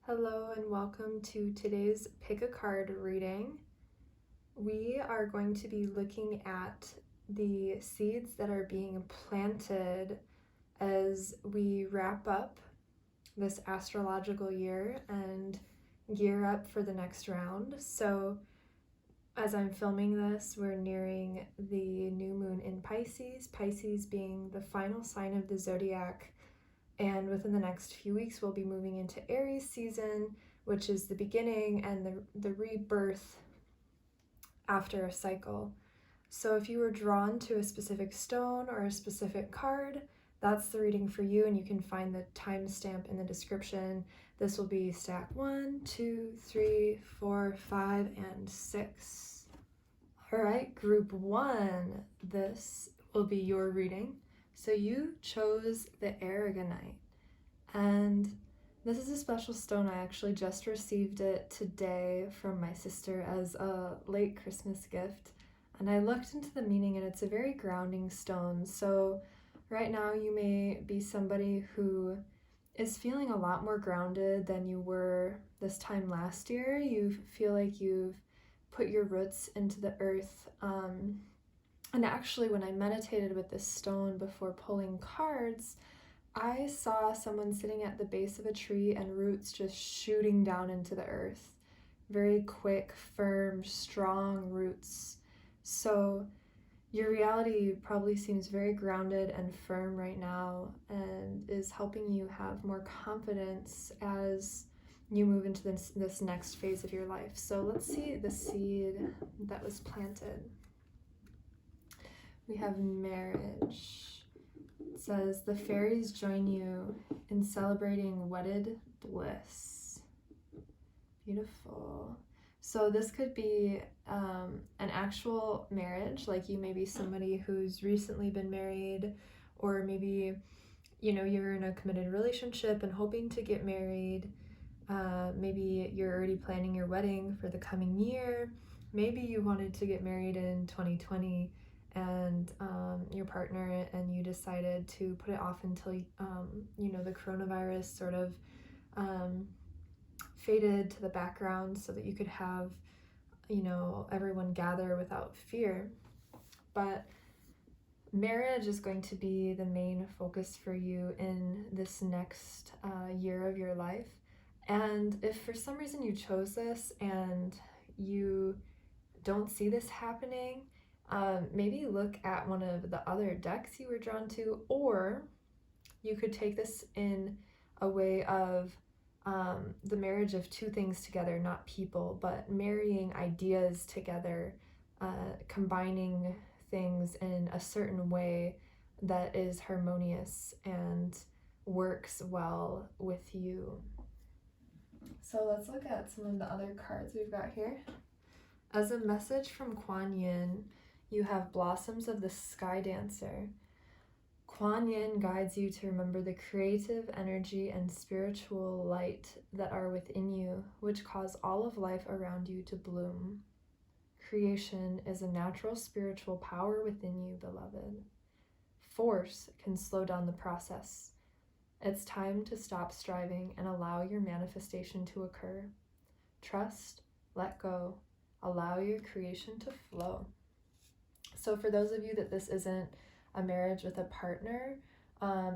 Hello and welcome to today's Pick a Card reading. We are going to be looking at the seeds that are being planted as we wrap up this astrological year and gear up for the next round. So as I'm filming this, we're nearing the new moon in Pisces, Pisces being the final sign of the zodiac. And within the next few weeks, we'll be moving into Aries season, which is the beginning and the rebirth after a cycle. So if you were drawn to a specific stone or a specific card, that's the reading for you, and you can find the timestamp in the description. This will be stack 1, 2, 3, 4, 5, and 6. All right, group 1, this will be your reading. So you chose the aragonite, and this is a special stone. I actually just received it today from my sister as a late Christmas gift, and I looked into the meaning, and it's a very grounding stone. So right now you may be somebody who is feeling a lot more grounded than you were this time last year. You feel like you've put your roots into the earth. And actually, when I meditated with this stone before pulling cards, I saw someone sitting at the base of a tree and roots just shooting down into the earth. Very quick, firm, strong roots. So your reality probably seems very grounded and firm right now and is helping you have more confidence as you move into this next phase of your life. So let's see the seed that was planted. We have marriage. It says, the fairies join you in celebrating wedded bliss. Beautiful. So this could be an actual marriage, like you may be somebody who's recently been married, or maybe, you're in a committed relationship and hoping to get married. Maybe you're already planning your wedding for the coming year. Maybe you wanted to get married in 2020 and your partner and you decided to put it off until the coronavirus sort of faded to the background so that you could have everyone gather without fear. But marriage is going to be the main focus for you in this next year of your life. And if for some reason you chose this and you don't see this happening, maybe look at one of the other decks you were drawn to, or you could take this in a way of the marriage of two things together, not people, but marrying ideas together, combining things in a certain way that is harmonious and works well with you. So let's look at some of the other cards we've got here. As a message from Kuan, you have Blossoms of the Sky Dancer. Kuan guides you to remember the creative energy and spiritual light that are within you, which cause all of life around you to bloom. Creation is a natural spiritual power within you, beloved. Force can slow down the process. It's time to stop striving and allow your manifestation to occur. Trust, let go, allow your creation to flow. So for those of you that this isn't a marriage with a partner,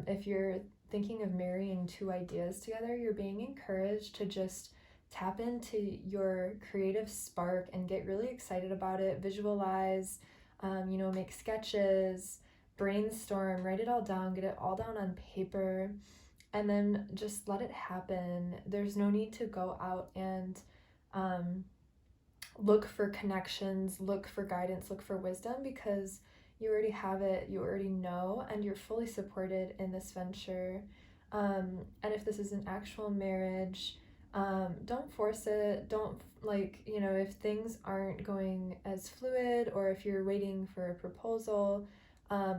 if you're thinking of marrying two ideas together, you're being encouraged to just tap into your creative spark and get really excited about it. Visualize, make sketches, brainstorm, write it all down, get it all down on paper, and then just let it happen. There's no need to go out and look for connections, look for guidance, look for wisdom, because you already have it, you already know, and you're fully supported in this venture. And if this is an actual marriage, don't force it. Don't, if things aren't going as fluid, or if you're waiting for a proposal,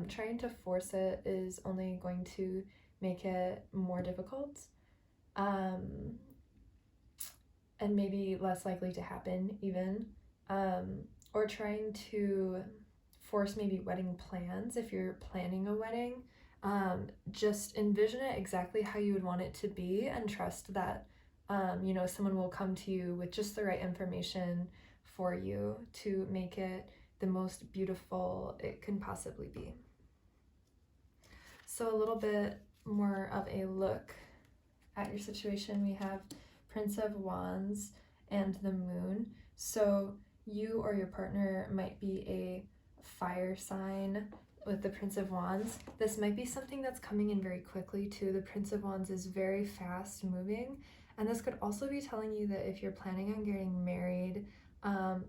trying to force it is only going to make it more difficult. And maybe less likely to happen even, or trying to force maybe wedding plans. If you're planning a wedding, just envision it exactly how you would want it to be and trust that you know, someone will come to you with just the right information for you to make it the most beautiful it can possibly be. So a little bit more of a look at your situation. We have Prince of Wands and the Moon. So you or your partner might be a fire sign with the Prince of Wands. This might be something that's coming in very quickly too. The Prince of Wands is very fast moving, and this could also be telling you that if you're planning on getting married,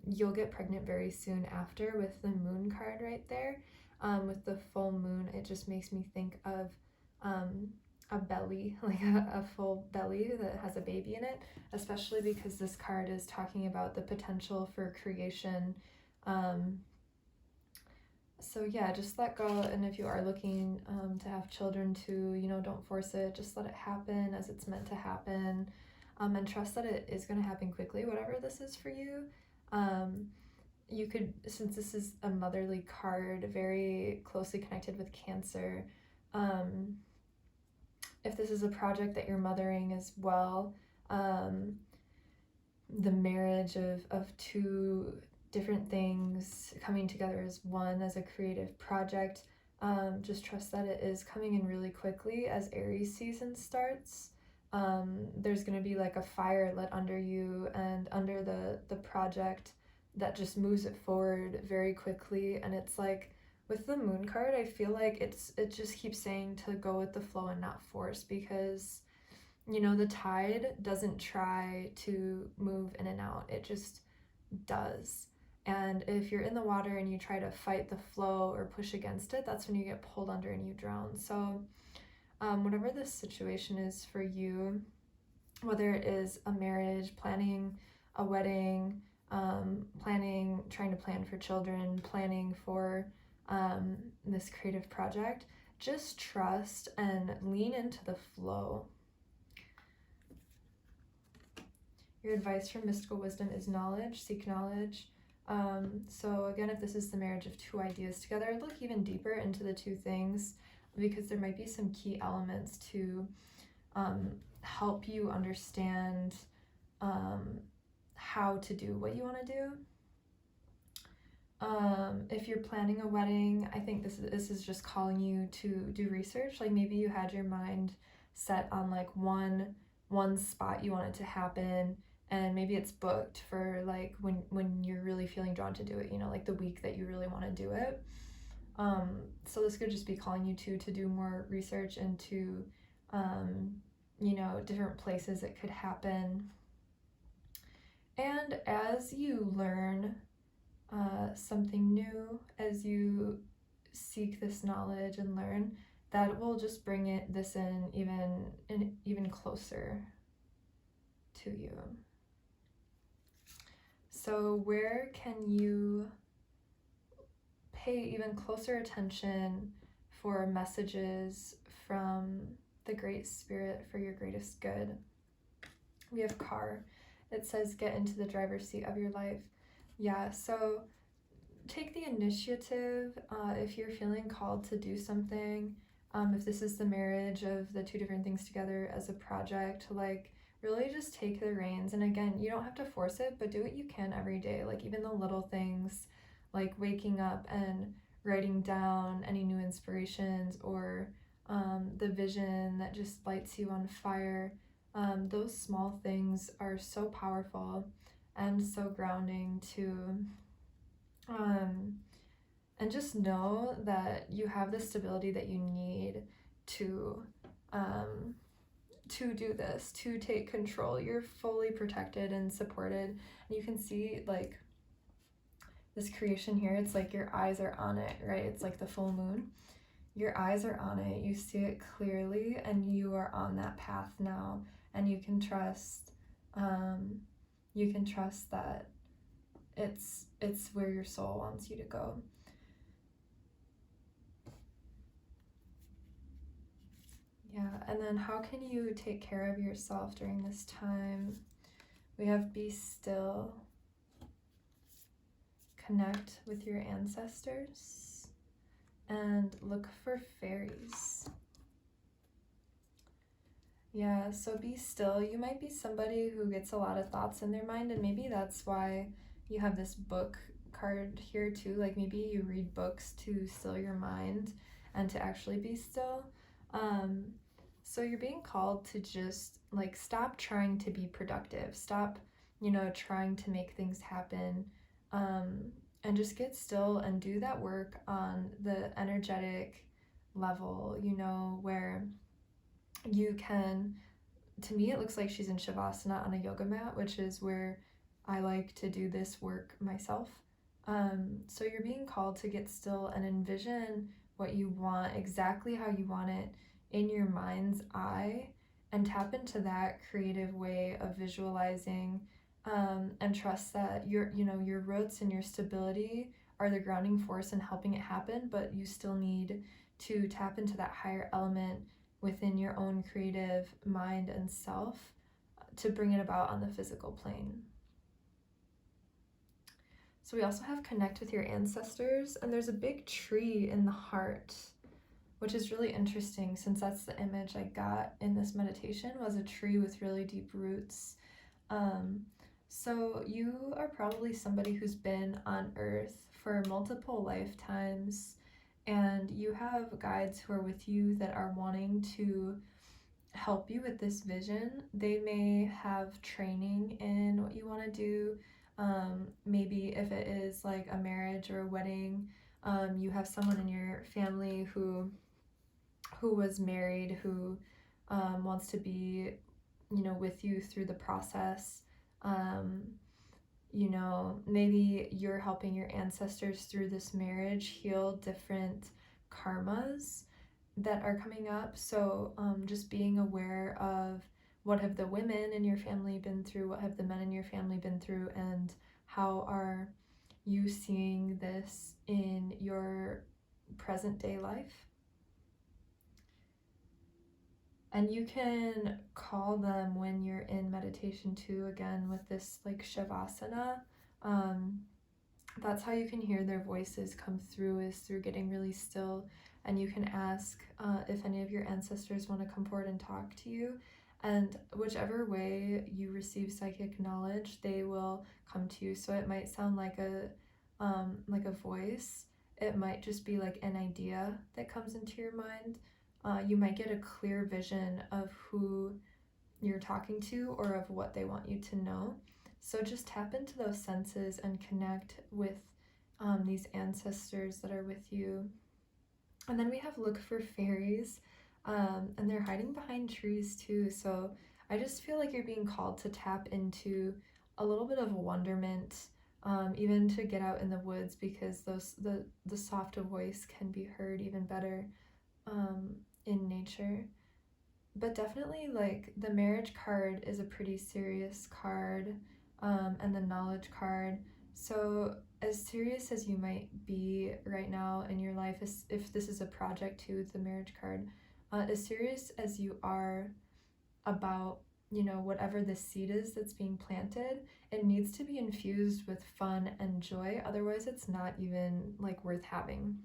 you'll get pregnant very soon after, with the Moon card right there. With the full moon, it just makes me think of a belly, like a full belly that has a baby in it, especially because this card is talking about the potential for creation. So yeah, just let go. And if you are looking to have children too, you know, don't force it. Just let it happen as it's meant to happen, and trust that it is going to happen quickly, whatever this is for you. You could, since this is a motherly card, very closely connected with Cancer, if this is a project that you're mothering as well, the marriage of two different things coming together as one, as a creative project, just trust that it is coming in really quickly as Aries season starts. There's going to be like a fire lit under you and under the project that just moves it forward very quickly. And it's like, with the Moon card, I feel like it just keeps saying to go with the flow and not force, because, you know, the tide doesn't try to move in and out, it just does. And if you're in the water and you try to fight the flow or push against it, that's when you get pulled under and you drown. So whatever this situation is for you, whether it is a marriage, planning a wedding, trying to plan for children, planning for this creative project, just trust and lean into the flow. Your advice from Mystical Wisdom is knowledge, seek knowledge. So again, if this is the marriage of two ideas together, look even deeper into the two things, because there might be some key elements to help you understand how to do what you want to do. If you're planning a wedding, I think this is just calling you to do research. Like maybe you had your mind set on like one spot you want it to happen, and maybe it's booked for like when you're really feeling drawn to do it, you know, like the week that you really want to do it. So this could just be calling you to do more research into you know, different places it could happen. And as you learn something new, as you seek this knowledge and learn, that will just bring this in even closer to you. So where can you pay even closer attention for messages from the Great Spirit for your greatest good? We have car. It says get into the driver's seat of your life. Yeah, so take the initiative if you're feeling called to do something. If this is the marriage of the two different things together as a project, like really just take the reins. And again, you don't have to force it, but do what you can every day. Like even the little things, like waking up and writing down any new inspirations, or the vision that just lights you on fire. Those small things are so powerful and so grounding to and just know that you have the stability that you need to do this, to take control. You're fully protected and supported. And you can see like this creation here, it's like your eyes are on it, right? It's like the full moon. Your eyes are on it, you see it clearly, and you are on that path now. And you can trust that it's where your soul wants you to go. Yeah, and then how can you take care of yourself during this time? We have be still, connect with your ancestors, and look for fairies. Yeah, so be still. You might be somebody who gets a lot of thoughts in their mind, and maybe that's why you have this book card here too. Like maybe you read books to still your mind and to actually be still. Um, so you're being called to just like stop trying to be productive. Stop, trying to make things happen. And just get still and do that work on the energetic level, where you can, to me it looks like she's in shavasana on a yoga mat, which is where I like to do this work myself. So you're being called to get still and envision what you want, exactly how you want it in your mind's eye, and tap into that creative way of visualizing, and trust that your roots and your stability are the grounding force in helping it happen, but you still need to tap into that higher element within your own creative mind and self to bring it about on the physical plane. So we also have connect with your ancestors, and there's a big tree in the heart, which is really interesting since that's the image I got in this meditation, was a tree with really deep roots. So you are probably somebody who's been on earth for multiple lifetimes, and you have guides who are with you that are wanting to help you with this vision. They may have training in what you want to do. Maybe if it is like a marriage or a wedding, you have someone in your family who was married, who wants to be, with you through the process. Maybe you're helping your ancestors through this marriage heal different karmas that are coming up. So just being aware of what have the women in your family been through, what have the men in your family been through, and how are you seeing this in your present day life. And you can call them when you're in meditation too, again with this like shavasana. That's how you can hear their voices come through, is through getting really still. And you can ask if any of your ancestors want to come forward and talk to you. And whichever way you receive psychic knowledge, they will come to you. So it might sound like a voice. It might just be like an idea that comes into your mind. You might get a clear vision of who you're talking to or of what they want you to know. So just tap into those senses and connect with these ancestors that are with you. And then we have look for fairies, and they're hiding behind trees too. So I just feel like you're being called to tap into a little bit of wonderment, even to get out in the woods, because the soft voice can be heard even better in nature. But definitely, like, the marriage card is a pretty serious card, and the knowledge card. So as serious as you might be right now in your life, if this is a project too with the marriage card, as serious as you are about, whatever the seed is that's being planted, it needs to be infused with fun and joy. Otherwise, it's not even like worth having.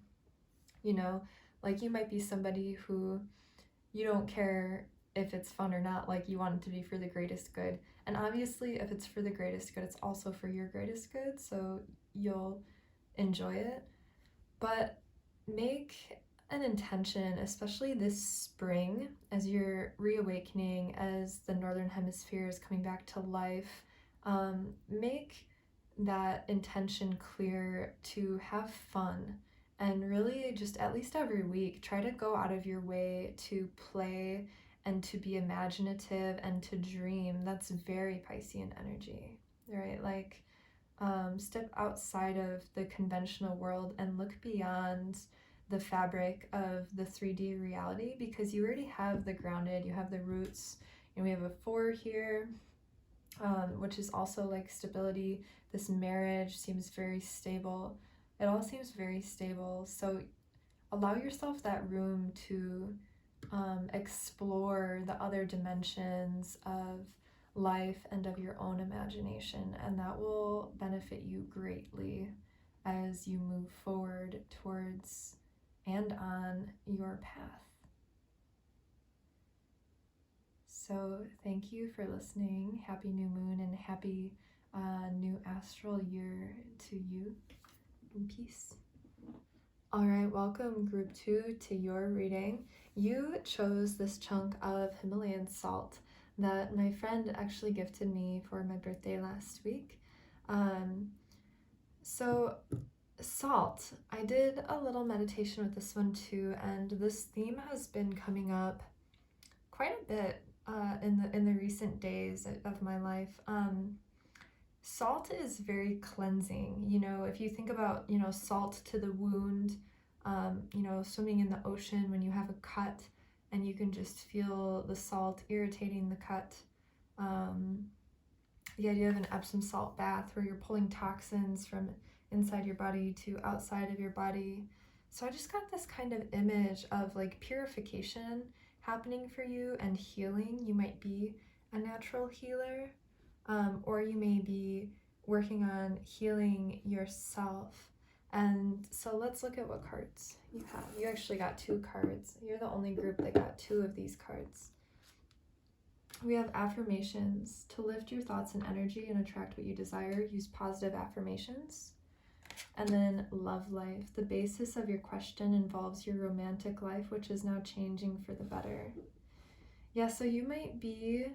you know like, you might be somebody who, you don't care if it's fun or not, like you want it to be for the greatest good. And obviously, if it's for the greatest good, it's also for your greatest good, so you'll enjoy it. But make an intention, especially this spring, as you're reawakening, as the northern hemisphere is coming back to life. Make that intention clear to have fun, and really just at least every week try to go out of your way to play and to be imaginative and to dream. That's very Piscean energy, right? Like, step outside of the conventional world and look beyond the fabric of the 3D reality, because you already have the grounded, you have the roots. We have a 4 here, which is also like stability. This marriage seems very stable. It all seems very stable. So allow yourself that room to explore the other dimensions of life and of your own imagination, and that will benefit you greatly as you move forward towards and on your path. So thank you for listening. Happy new moon and happy new astral year to you. In peace. All right, welcome group 2 to your reading. You chose this chunk of Himalayan salt that my friend actually gifted me for my birthday last week. So salt, I did a little meditation with this one too, and this theme has been coming up quite a bit in the recent days of my life. Salt is very cleansing. You know, if you think about, salt to the wound, swimming in the ocean when you have a cut and you can just feel the salt irritating the cut. The idea of an Epsom salt bath where you're pulling toxins from inside your body to outside of your body. So I just got this kind of image of like purification happening for you and healing. You might be a natural healer, or you may be working on healing yourself. And so let's look at what cards you have. You actually got 2 cards. You're the only group that got 2 of these cards. We have affirmations. To lift your thoughts and energy and attract what you desire, use positive affirmations. And then love life. The basis of your question involves your romantic life, which is now changing for the better. Yeah, so you might be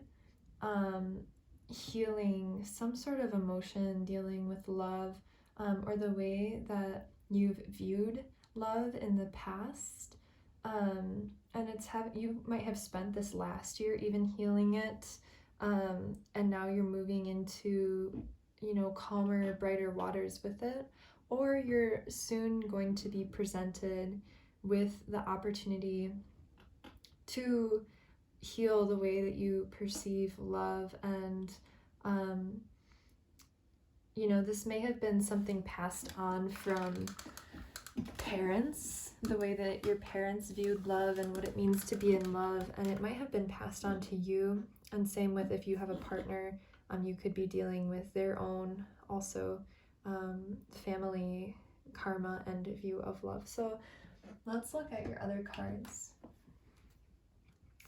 healing some sort of emotion, dealing with love, or the way that you've viewed love in the past. And you might have spent this last year even healing it, and now you're moving into, calmer, brighter waters with it. Or you're soon going to be presented with the opportunity to heal the way that you perceive love. And this may have been something passed on from parents, the way that your parents viewed love and what it means to be in love, and it might have been passed on to you. And same with if you have a partner, you could be dealing with their own also family karma and view of love. So let's look at your other cards.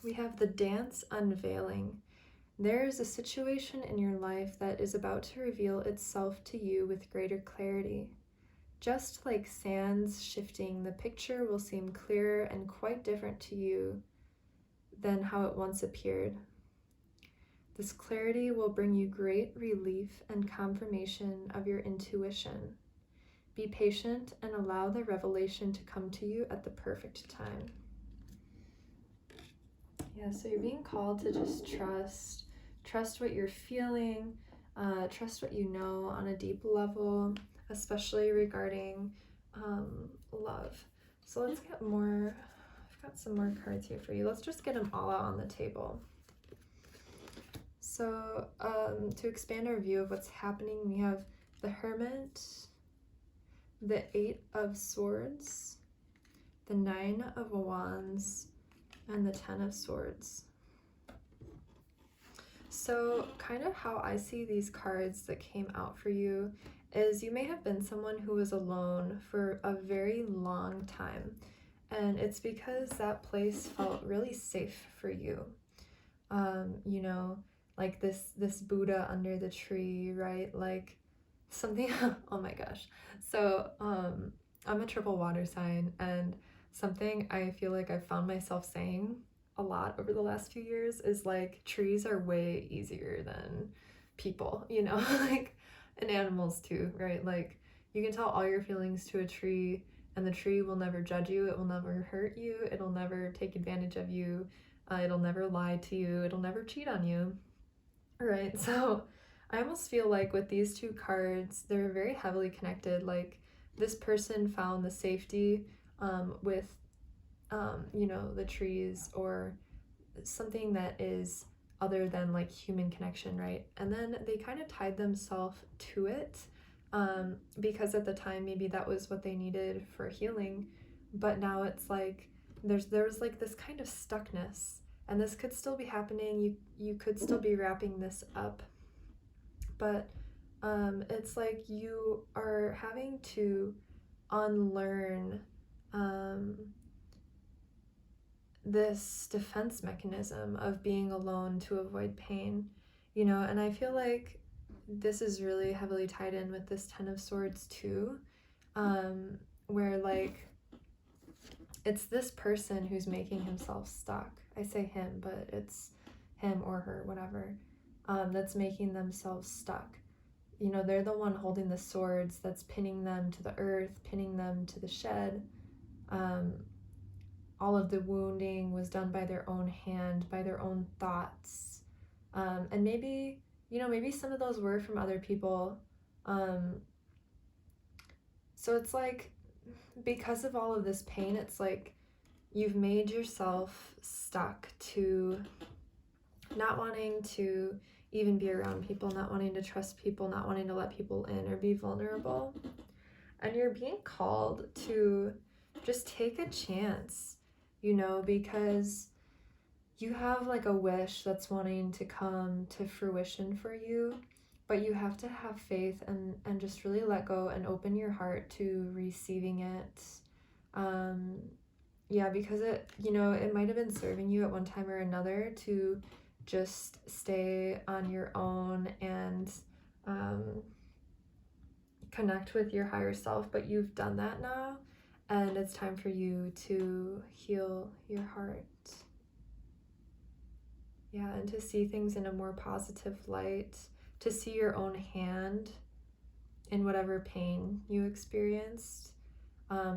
We have the Dance Unveiling. There is a situation in your life that is about to reveal itself to you with greater clarity. Just like sands shifting, the picture will seem clearer and quite different to you than how it once appeared. This clarity will bring you great relief and confirmation of your intuition. Be patient and allow the revelation to come to you at the perfect time. Yeah, so you're being called to just trust what you're feeling, trust what you know on a deep level, especially regarding love. So let's get more. I've got some more cards here for you. Let's just get them all out on the table. So to expand our view of what's happening, we have the Hermit, the 8 of Swords, the 9 of Wands, and the 10 of Swords. So kind of how I see these cards that came out for you is you may have been someone who was alone for a very long time, and it's because that place felt really safe for you. Like this Buddha under the tree, right? Like something, oh my gosh. So I'm a triple water sign, and something I feel like I've found myself saying a lot over the last few years is like trees are way easier than people, like, and animals too, right? Like you can tell all your feelings to a tree, and the tree will never judge you, it will never hurt you, it'll never take advantage of you, it'll never lie to you, it'll never cheat on you. Right, so I almost feel like with these 2 cards, they're very heavily connected. Like this person found the safety with, the trees or something that is other than like human connection, right? And then they kind of tied themselves to it because at the time maybe that was what they needed for healing. But now it's like there was like this kind of stuckness. And this could still be happening. You could still be wrapping this up. But it's like you are having to unlearn this defense mechanism of being alone to avoid pain, you know. And I feel like this is really heavily tied in with this Ten of Swords too, where like it's this person who's making himself stuck. I say him, but it's him or her, whatever, that's making themselves stuck. You know, they're the one holding the swords that's pinning them to the earth, pinning them to the shed. All of the wounding was done by their own hand, by their own thoughts. And maybe, you know, maybe some of those were from other people. So it's like, because of all of this pain, it's like you've made yourself stuck to not wanting to even be around people, not wanting to trust people, not wanting to let people in or be vulnerable. And you're being called to just take a chance, you know, because you have like a wish that's wanting to come to fruition for you, but you have to have faith and just really let go and open your heart to receiving it. Yeah, because it, you know, it might have been serving you at one time or another to just stay on your own and connect with your higher self, but you've done that now, and it's time for you to heal your heart. Yeah, and to see things in a more positive light, to see your own hand in whatever pain you experienced,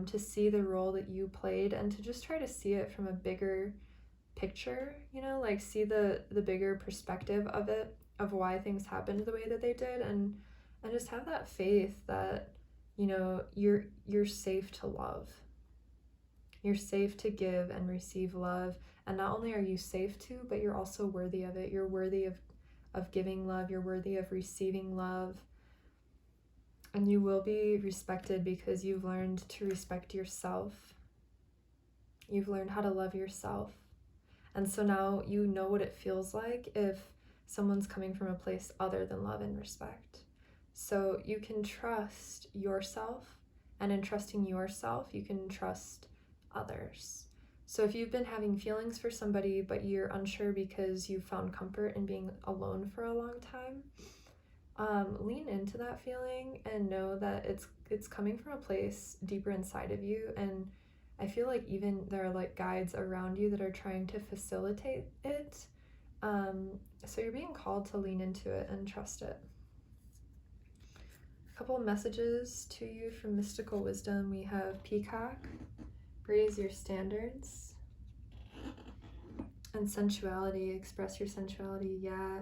to see the role that you played, and to just try to see it from a bigger picture, you know, like see the bigger perspective of it, of why things happened the way that they did, and just have that faith that, you know, you're safe to love. You're safe to give and receive love. And not only are you safe to, but you're also worthy of it. You're worthy of giving love. You're worthy of receiving love. And you will be respected because you've learned to respect yourself. You've learned how to love yourself. And so now you know what it feels like if someone's coming from a place other than love and respect. So you can trust yourself, and in trusting yourself, you can trust others. So if you've been having feelings for somebody, but you're unsure because you found comfort in being alone for a long time, lean into that feeling and know that it's coming from a place deeper inside of you. And I feel like even there are like guides around you that are trying to facilitate it. So you're being called to lean into it and trust it. A couple of messages to you from Mystical Wisdom. We have Peacock, raise your standards, and sensuality, express your sensuality. Yeah,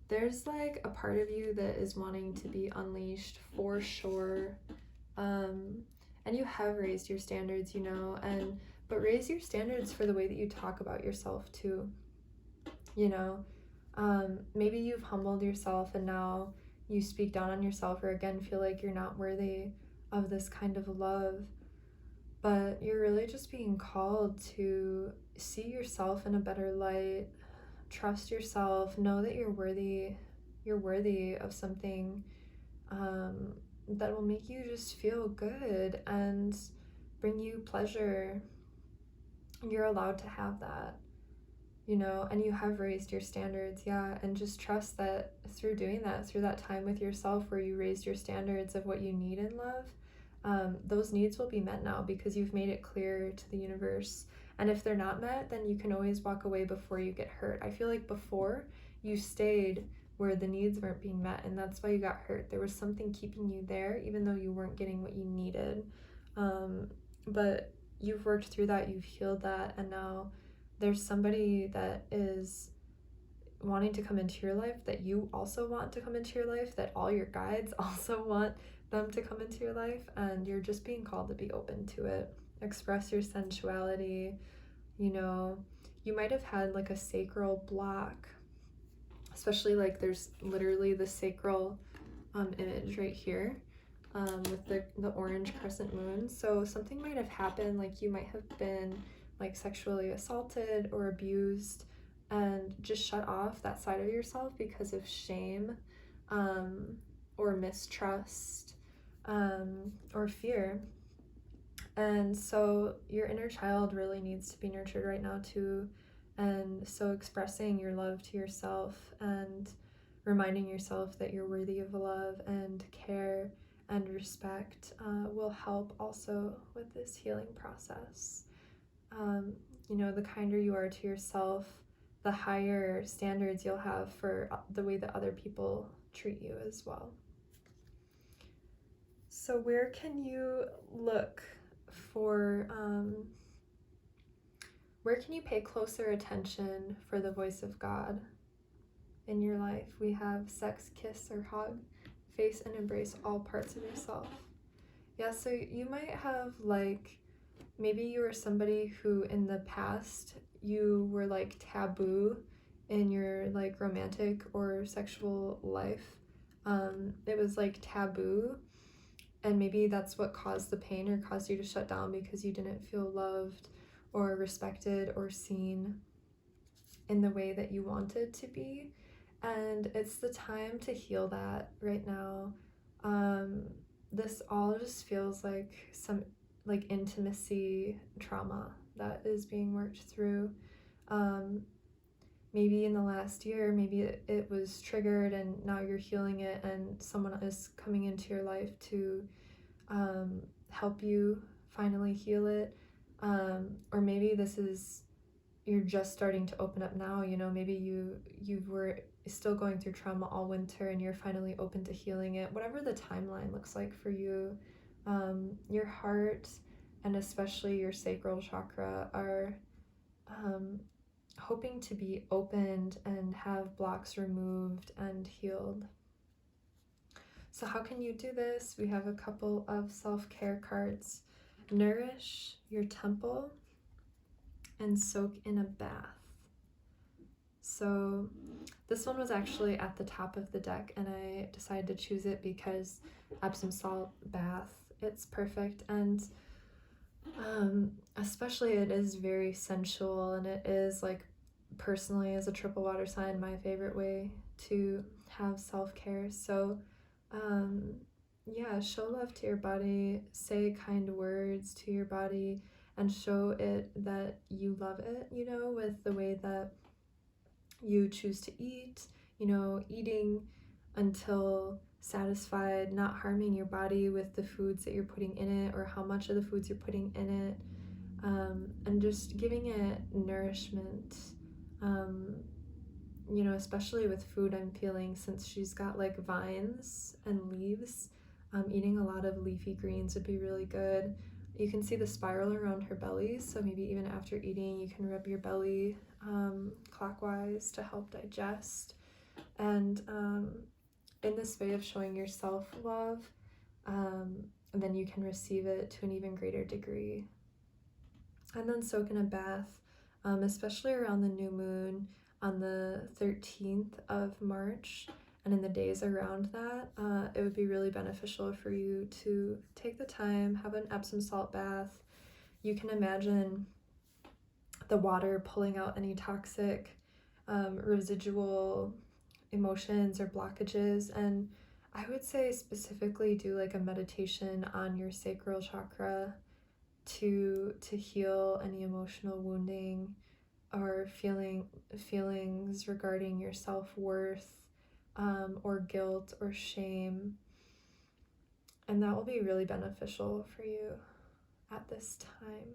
there's like a part of you that is wanting to be unleashed for sure. And you have raised your standards, you know, but raise your standards for the way that you talk about yourself too. You know, maybe you've humbled yourself and now you speak down on yourself, or again feel like you're not worthy of this kind of love. But you're really just being called to see yourself in a better light, trust yourself, know that you're worthy of something that will make you just feel good and bring you pleasure. You're allowed to have that, you know, and you have raised your standards, yeah, and just trust that through doing that, through that time with yourself where you raised your standards of what you need in love, those needs will be met now because you've made it clear to the universe. And if they're not met, then you can always walk away before you get hurt. I feel like before you stayed where the needs weren't being met, and that's why you got hurt. There was something keeping you there even though you weren't getting what you needed. But you've worked through that, you've healed that, and now there's somebody that is wanting to come into your life, that you also want to come into your life, that all your guides also want them to come into your life, and you're just being called to be open to it. Express your sensuality. You know, you might have had like a sacral block, especially like there's literally the sacral image right here, with the orange crescent moon. So something might have happened, like you might have been like sexually assaulted or abused, and just shut off that side of yourself because of shame, or mistrust, or fear. And so your inner child really needs to be nurtured right now too. And so expressing your love to yourself and reminding yourself that you're worthy of love and care and respect will help also with this healing process. You know, the kinder you are to yourself, the higher standards you'll have for the way that other people treat you as well. So where can you look for, where can you pay closer attention for the voice of God in your life? We have sex, kiss, or hug, face and embrace all parts of yourself. Yeah, so you might have like, maybe you were somebody who in the past you were like taboo in your like romantic or sexual life. It was like taboo, and maybe that's what caused the pain or caused you to shut down because you didn't feel loved or respected or seen in the way that you wanted to be. And it's the time to heal that right now. This all just feels like some like intimacy trauma that is being worked through. Maybe in the last year, maybe it was triggered and now you're healing it, and someone is coming into your life to help you finally heal it. Or maybe this is, you're just starting to open up now. You know, maybe you were still going through trauma all winter and you're finally open to healing it. Whatever the timeline looks like for you, your heart and especially your sacral chakra are hoping to be opened and have blocks removed and healed. So how can you do this? We have a couple of self-care cards. Nourish your temple and soak in a bath. So this one was actually at the top of the deck, and I decided to choose it because Epsom salt bath, it's perfect. And especially it is very sensual, and it is like, personally as a triple water sign, my favorite way to have self-care. So yeah, show love to your body, say kind words to your body, and show it that you love it, you know, with the way that you choose to eat, you know, eating until satisfied, not harming your body with the foods that you're putting in it or how much of the foods you're putting in it, and just giving it nourishment. You know, especially with food, I'm feeling, since she's got like vines and leaves, eating a lot of leafy greens would be really good. You can see the spiral around her belly, so maybe even after eating you can rub your belly clockwise to help digest. And in this way of showing yourself love, and then you can receive it to an even greater degree. And then soak in a bath, especially around the new moon on the 13th of March, and in the days around that, it would be really beneficial for you to take the time, have an Epsom salt bath. You can imagine the water pulling out any toxic residual emotions or blockages. And I would say specifically do like a meditation on your sacral chakra to heal any emotional wounding or feelings regarding your self-worth, or guilt or shame. And that will be really beneficial for you at this time.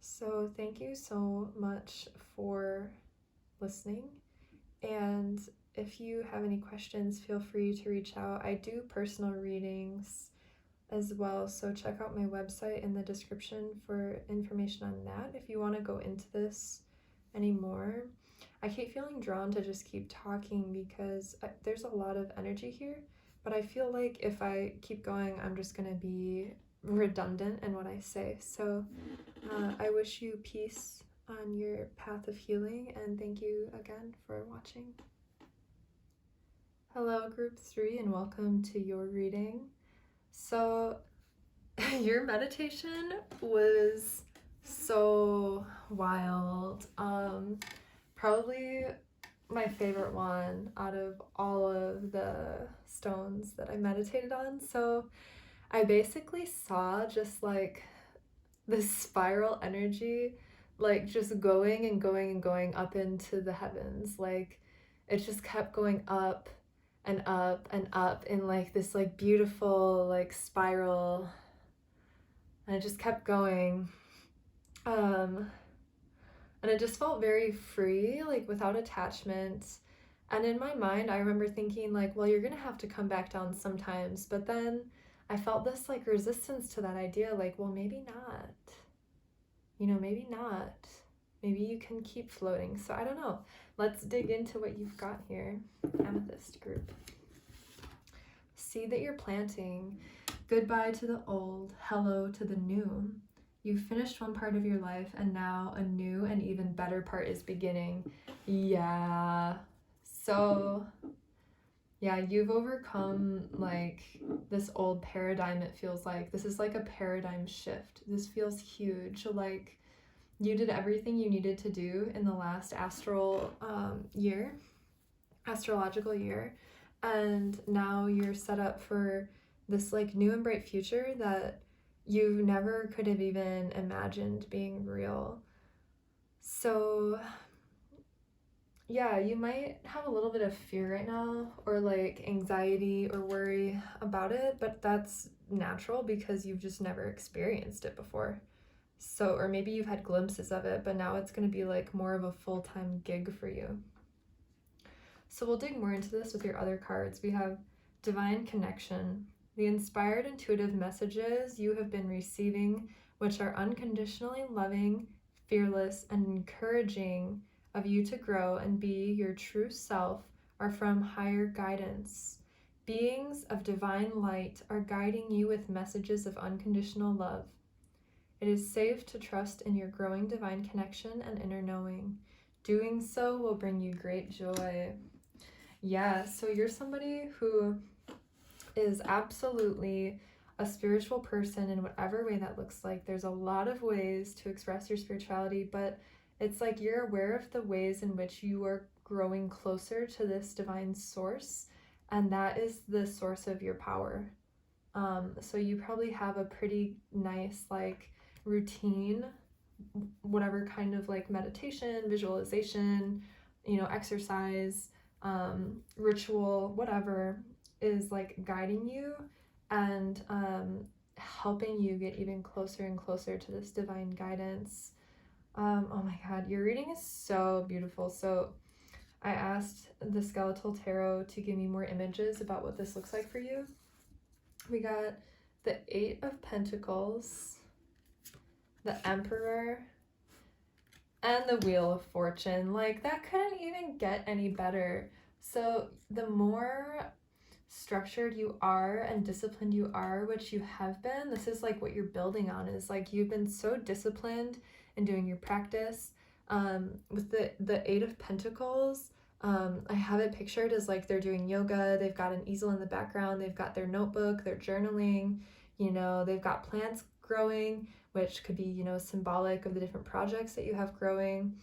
So thank you so much for listening. And if you have any questions, feel free to reach out. I do personal readings as well, so check out my website in the description for information on that if you want to go into this anymore. I keep feeling drawn to just keep talking because there's a lot of energy here, but I feel like if I keep going, I'm just going to be redundant in what I say. So I wish you peace on your path of healing, and thank you again for watching. Hello, group 3, and welcome to your reading. So your meditation was so wild. Probably my favorite one out of all of the stones that I meditated on. So I basically saw just like this spiral energy, like just going and going and going up into the heavens. Like it just kept going up and up and up in like this like beautiful like spiral, and it just kept going. And it just felt very free, like without attachment. And in my mind, I remember thinking like, well, you're gonna have to come back down sometimes. But then I felt this like resistance to that idea, like, well, maybe not. Maybe not. Maybe you can keep floating. So I don't know. Let's dig into what you've got here. Amethyst group. Seed that you're planting. Goodbye to the old, hello to the new. You've finished one part of your life and now a new and even better part is beginning. Yeah. So, yeah, you've overcome like this old paradigm, it feels like. This is like a paradigm shift. This feels huge. Like you did everything you needed to do in the last astrological year, and now you're set up for this like new and bright future that you never could have even imagined being real. So yeah, you might have a little bit of fear right now, or like anxiety or worry about it, but that's natural because you've just never experienced it before. So, or maybe you've had glimpses of it, but now it's going to be like more of a full-time gig for you. So we'll dig more into this with your other cards. We have Divine Connection, the inspired intuitive messages you have been receiving, which are unconditionally loving, fearless, and encouraging of you to grow and be your true self, are from higher guidance. Beings of divine light are guiding you with messages of unconditional love. It is safe to trust in your growing divine connection and inner knowing. Doing so will bring you great joy. Yeah, so you're somebody who is absolutely a spiritual person in whatever way that looks like. There's a lot of ways to express your spirituality, but it's like you're aware of the ways in which you are growing closer to this divine source, and that is the source of your power. So you probably have a pretty nice like routine, whatever kind of like meditation, visualization, exercise, ritual, whatever is like guiding you and helping you get even closer and closer to this divine guidance. Oh my God, your reading is so beautiful. So I asked the Skeletal Tarot to give me more images about what this looks like for you. We got the 8 of Pentacles, the Emperor, and the Wheel of Fortune. Like, that couldn't even get any better. So the more structured you are and disciplined you are, which you have been, this is like what you're building on, is like you've been so disciplined in doing your practice. With the 8 of Pentacles, I have it pictured as like they're doing yoga, they've got an easel in the background, they've got their notebook, they're journaling, they've got plants growing, which could be, symbolic of the different projects that you have growing,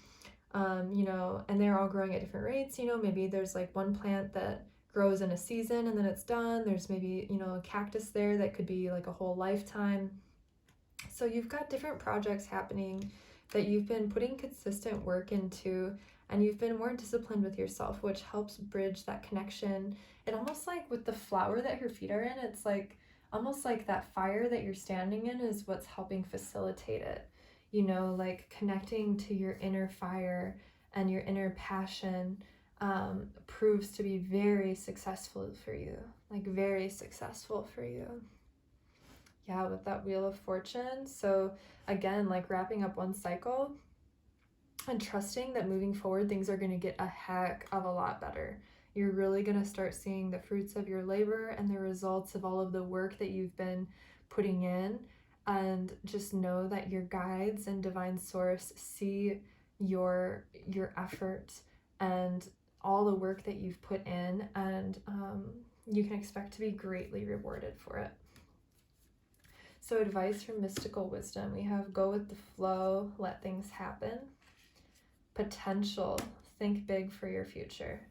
and they're all growing at different rates. Maybe there's like one plant that grows in a season and then it's done. There's maybe, a cactus there that could be like a whole lifetime. So you've got different projects happening that you've been putting consistent work into, and you've been more disciplined with yourself, which helps bridge that connection. It almost like with the flower that your feet are in, it's like almost like that fire that you're standing in is what's helping facilitate it, like connecting to your inner fire and your inner passion proves to be very successful for you, like very successful for you. Yeah, with that Wheel of Fortune. So again, like wrapping up one cycle and trusting that moving forward, things are going to get a heck of a lot better. You're really going to start seeing the fruits of your labor and the results of all of the work that you've been putting in. And just know that your guides and divine source see your effort and all the work that you've put in, and you can expect to be greatly rewarded for it. So advice from mystical wisdom, we have go with the flow, let things happen. Potential, think big for your future.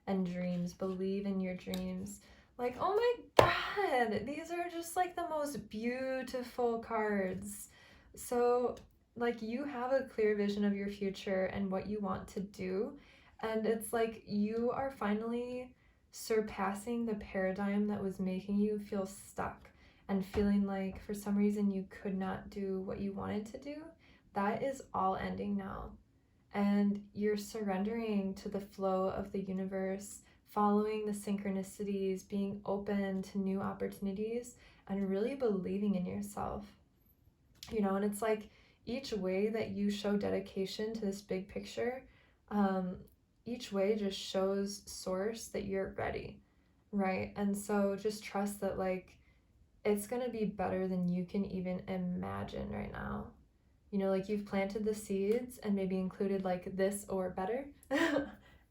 And dreams, believe in your dreams. Like, oh my god, these are just like the most beautiful cards. So, like, you have a clear vision of your future and what you want to do. And it's like you are finally surpassing the paradigm that was making you feel stuck and feeling like for some reason you could not do what you wanted to do. That is all ending now. And you're surrendering to the flow of the universe, following the synchronicities, being open to new opportunities, and really believing in yourself. And it's like each way that you show dedication to this big picture, each way just shows source that you're ready, right? And so just trust that, like, it's going to be better than you can even imagine right now. Like, you've planted the seeds and maybe included like this or better,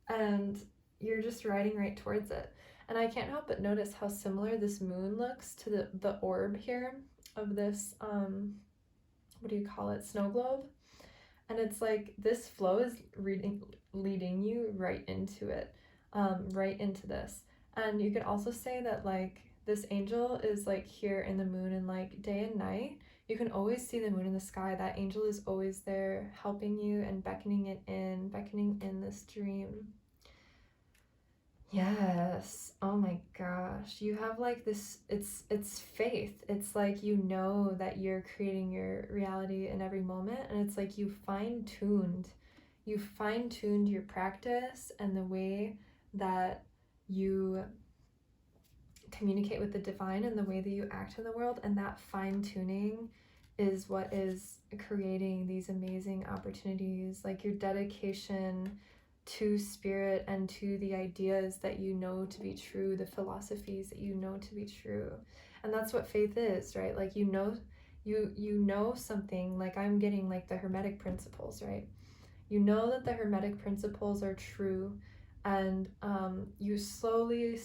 and you're just riding right towards it. And I can't help but notice how similar this moon looks to the orb here of this, what do you call it, snow globe. And it's like this flow is leading you right into it, right into this. And you could also say that, like, this angel is like here in the moon, and like day and night you can always see the moon in the sky. That angel is always there helping you and beckoning in this dream. Yes. Oh my gosh. You have like this, it's faith. It's like that you're creating your reality in every moment, and it's like you fine-tuned your practice and the way that you communicate with the divine and the way that you act in the world, and that fine-tuning is what is creating these amazing opportunities. Like, your dedication to spirit and to the ideas that you know to be true, the philosophies that you know to be true. And that's what faith is, right? Like, you know something. Like, I'm getting like the Hermetic principles, right? You know that the Hermetic principles are true, and you slowly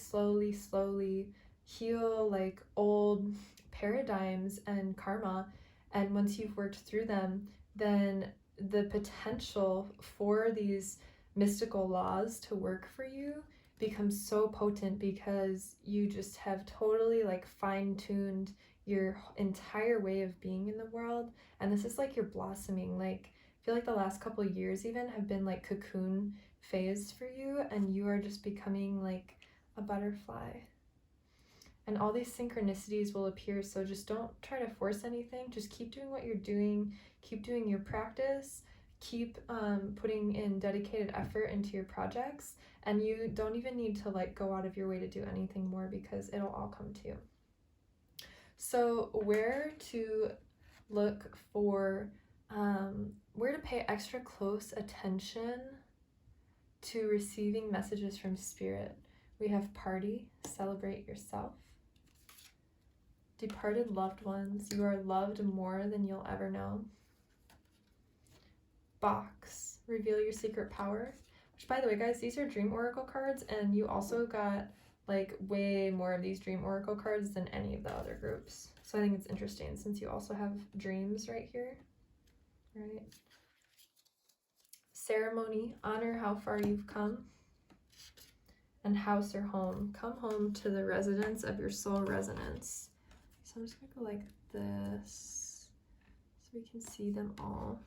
heal like old paradigms and karma. And once you've worked through them, then the potential for these mystical laws to work for you becomes so potent, because you just have totally like fine-tuned your entire way of being in the world. And this is like you're blossoming. Like, I feel like the last couple of years even have been like cocoon phased for you, and you are just becoming like a butterfly. And all these synchronicities will appear, so just don't try to force anything. Just keep doing what you're doing, keep doing your practice, keep putting in dedicated effort into your projects, and you don't even need to like go out of your way to do anything more, because it'll all come to you. So where to look for, where to pay extra close attention to receiving messages from spirit. We have party, celebrate yourself. Departed loved ones, you are loved more than you'll ever know. Box, reveal your secret power. Which, by the way, guys, these are dream oracle cards, and you also got like way more of these dream oracle cards than any of the other groups. So I think it's interesting, since you also have dreams right here, right? Ceremony, honor how far you've come. And house or home, come home to the residence of your soul resonance. So I'm just gonna go like this so we can see them all.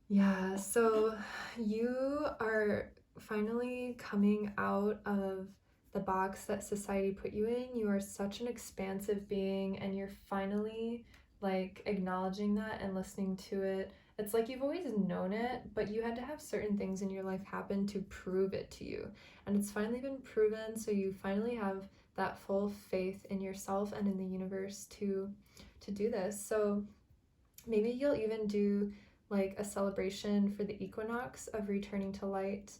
Yeah, so you are finally coming out of the box that society put you in. You are such an expansive being, and you're finally like acknowledging that and listening to it. It's like you've always known it, but you had to have certain things in your life happen to prove it to you. And it's finally been proven, so you finally have that full faith in yourself and in the universe to do this. So maybe you'll even do like a celebration for the equinox of returning to light,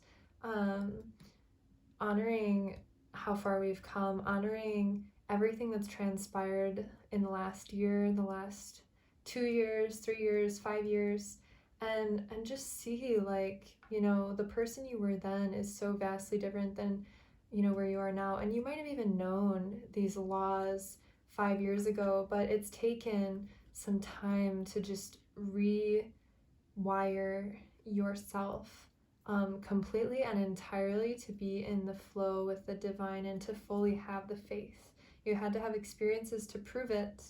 honoring how far we've come, honoring everything that's transpired in the last year, the last 2 years, 3 years, 5 years, and just see, like, the person you were then is so vastly different than where you are now. And you might have even known these laws 5 years ago, but it's taken some time to just rewire yourself completely and entirely to be in the flow with the divine and to fully have the faith. You had to have experiences to prove it,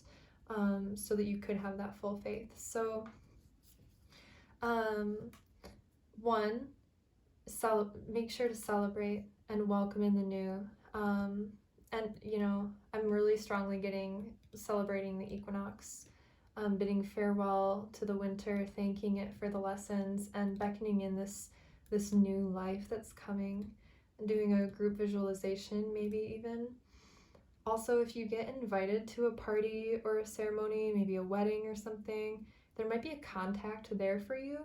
so that you could have that full faith. So, one, make sure to celebrate and welcome in the new. And, I'm really strongly celebrating the equinox, bidding farewell to the winter, thanking it for the lessons, and beckoning in this new life that's coming, and doing a group visualization, maybe even. Also, if you get invited to a party or a ceremony, maybe a wedding or something, there might be a contact there for you.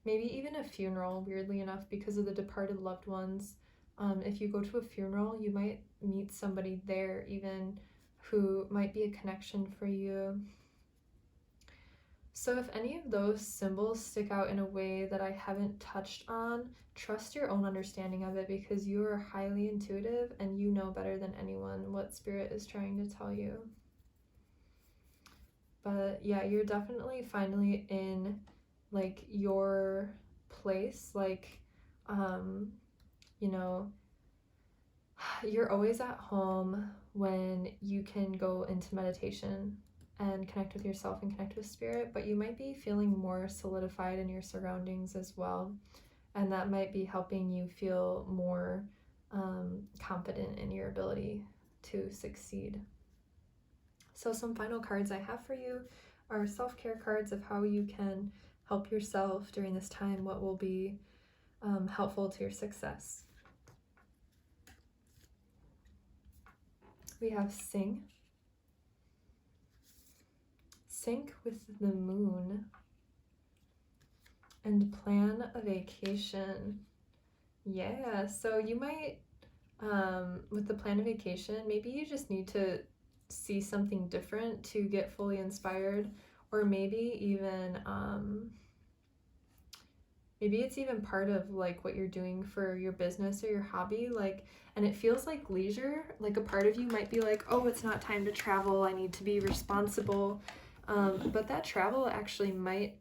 Maybe even a funeral, weirdly enough, because of the departed loved ones. If you go to a funeral, you might meet somebody there even who might be a connection for you. So if any of those symbols stick out in a way that I haven't touched on, trust your own understanding of it, because you are highly intuitive and you know better than anyone what spirit is trying to tell you. But yeah, you're definitely finally in like your place, like you're always at home when you can go into meditation and connect with yourself and connect with spirit, but you might be feeling more solidified in your surroundings as well, and that might be helping you feel more confident in your ability to succeed. So some final cards I have for you are self-care cards of how you can help yourself during this time, what will be helpful to your success. We have sing. Sync with the moon. And plan a vacation. Yeah, so you might, with the plan a vacation, maybe you just need to see something different to get fully inspired, or maybe even, maybe it's even part of like what you're doing for your business or your hobby, like, and it feels like leisure, like a part of you might be like, oh, it's not time to travel, I need to be responsible, but that travel actually might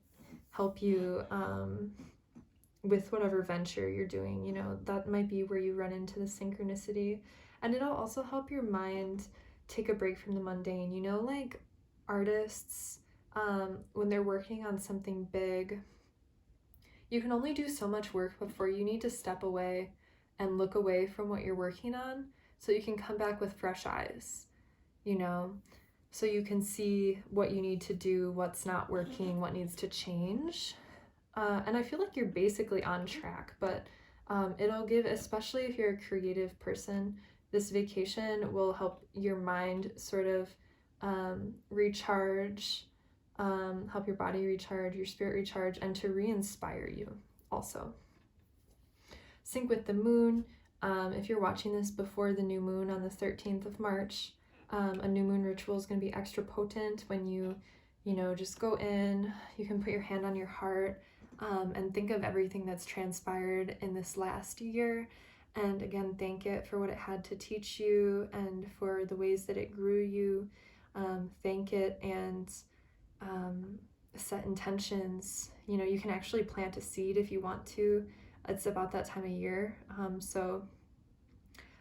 help you with whatever venture you're doing. That might be where you run into the synchronicity, and it'll also help your mind take a break from the mundane. Like artists, when they're working on something big, you can only do so much work before you need to step away and look away from what you're working on so you can come back with fresh eyes, so you can see what you need to do, what's not working, what needs to change. And I feel like you're basically on track, but it'll give, especially if you're a creative person, this vacation will help your mind sort of recharge, help your body recharge, your spirit recharge, and to re-inspire you also. Sync with the moon. If you're watching this before the new moon on the 13th of March, a new moon ritual is going to be extra potent when you just go in. You can put your hand on your heart and think of everything that's transpired in this last year, and again, thank it for what it had to teach you and for the ways that it grew you. Thank it and set intentions. You can actually plant a seed if you want to. It's about that time of year. So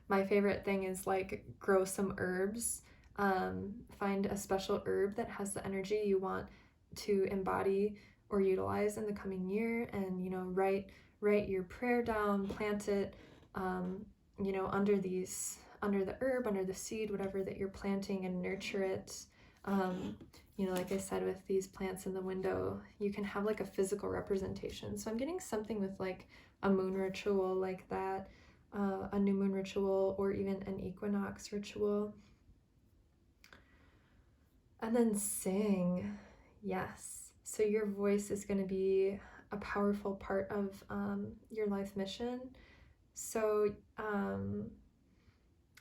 my favorite thing is like grow some herbs. Find a special herb that has the energy you want to embody or utilize in the coming year, and write your prayer down, plant it under the herb, under the seed, whatever that you're planting, and nurture it. Like I said, with these plants in the window, you can have like a physical representation. So I'm getting something with like a moon ritual like that, a new moon ritual, or even an equinox ritual. And then sing. Yes. So your voice is going to be a powerful part of your life mission. So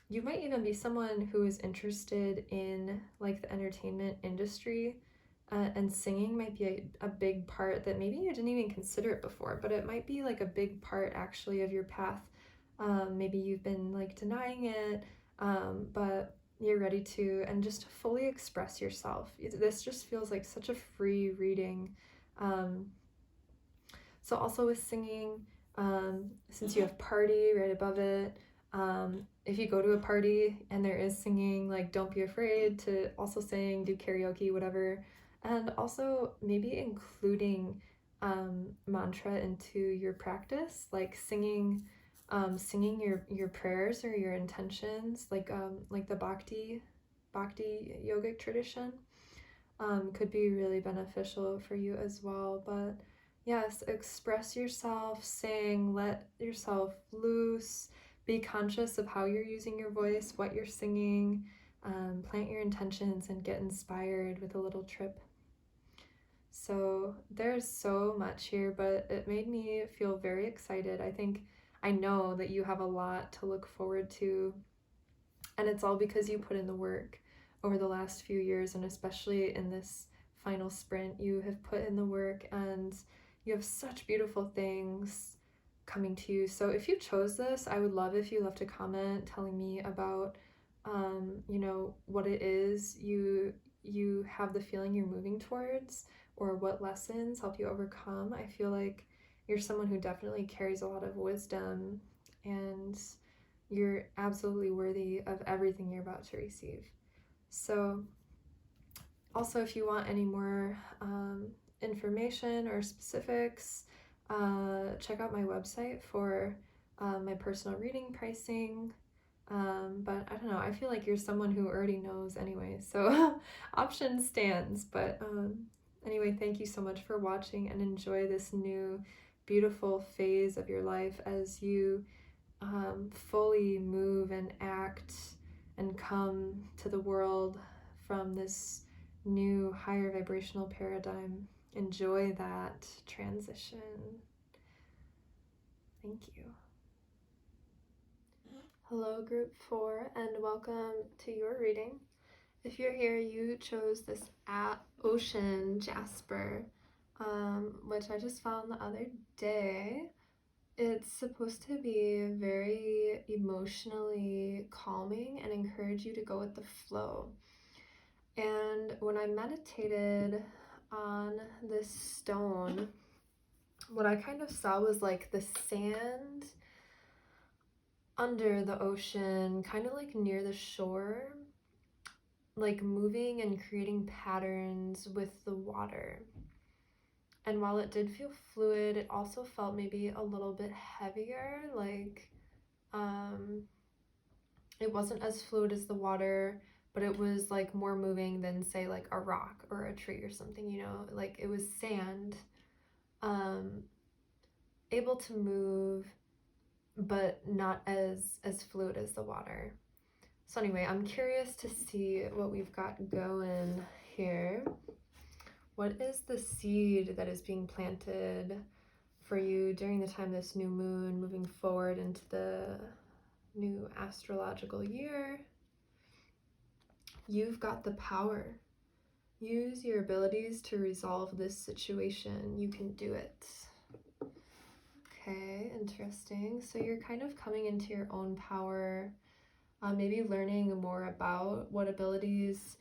you might even be someone who is interested in like the entertainment industry, and singing might be a big part that maybe you didn't even consider it before, but it might be like a big part actually of your path. Maybe you've been like denying it, but you're ready to, and just fully express yourself. This just feels like such a free reading. So also with singing, Since you have party right above it, if you go to a party and there is singing, like don't be afraid to also sing, do karaoke, whatever. And also maybe including mantra into your practice, like singing your prayers or your intentions, like the bhakti yogic tradition, could be really beneficial for you as well. But yes, express yourself, sing, let yourself loose, be conscious of how you're using your voice, what you're singing, plant your intentions and get inspired with a little trip. So there's so much here, but it made me feel very excited. I know that you have a lot to look forward to, and it's all because you put in the work over the last few years, and especially in this final sprint, you have put in the work and you have such beautiful things coming to you. So if you chose this, I would love if you left a comment telling me about what it is you have the feeling you're moving towards, or what lessons help you overcome. I feel like you're someone who definitely carries a lot of wisdom, and you're absolutely worthy of everything you're about to receive. So also, if you want any more information or specifics, check out my website for my personal reading pricing. But I don't know, I feel like you're someone who already knows anyway, so option stands. But anyway, thank you so much for watching, and enjoy this new beautiful phase of your life as you fully move and act and come to the world from this new higher vibrational paradigm. Enjoy that transition. Thank you. Hello, group 4, and welcome to your reading. If you're here, you chose this ocean jasper, which I just found the other day. It's supposed to be very emotionally calming and encourage you to go with the flow. And when I meditated on this stone, what I kind of saw was like the sand under the ocean, kind of like near the shore, like moving and creating patterns with the water. And while it did feel fluid, it also felt maybe a little bit heavier, like it wasn't as fluid as the water, but it was like more moving than, say, like a rock or a tree or something, like it was sand, able to move, but not as fluid as the water. So anyway, I'm curious to see what we've got going here. What is the seed that is being planted for you during the time this new moon, moving forward into the new astrological year? You've got the power. Use your abilities to resolve this situation. You can do it. Okay, interesting. So you're kind of coming into your own power, maybe learning more about what abilities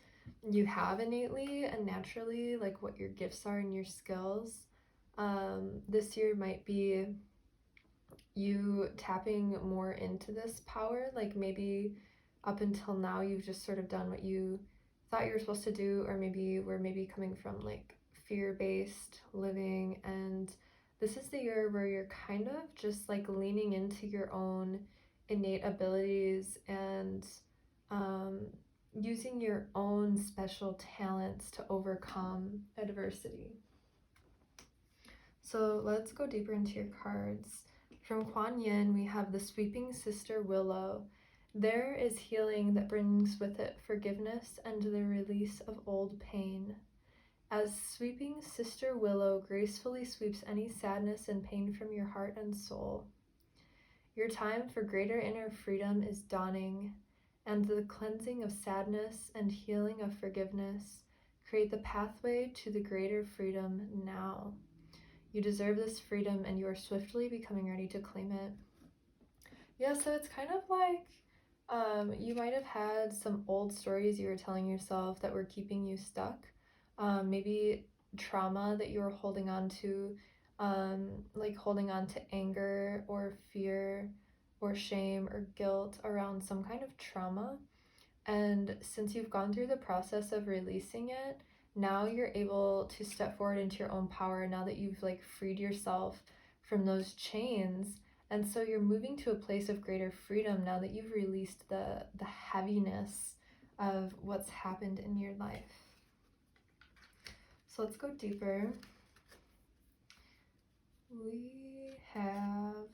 you have innately and naturally, like what your gifts are and your skills. This year might be you tapping more into this power, like maybe up until now you've just sort of done what you thought you were supposed to do, or maybe we're coming from like fear-based living, and this is the year where you're kind of just like leaning into your own innate abilities and using your own special talents to overcome adversity. So let's go deeper into your cards. From Kuan Yin, we have the Sweeping Sister Willow. There is healing that brings with it forgiveness and the release of old pain. As Sweeping Sister Willow gracefully sweeps any sadness and pain from your heart and soul. Your time for greater inner freedom is dawning, and the cleansing of sadness and healing of forgiveness create the pathway to the greater freedom now. You deserve this freedom, and you are swiftly becoming ready to claim it. Yeah, so it's kind of like you might have had some old stories you were telling yourself that were keeping you stuck. Maybe trauma that you were holding on to like holding on to anger or fear or shame or guilt around some kind of trauma. And since you've gone through the process of releasing it, now you're able to step forward into your own power now that you've like freed yourself from those chains. And so you're moving to a place of greater freedom now that you've released the heaviness of what's happened in your life. So let's go deeper. We have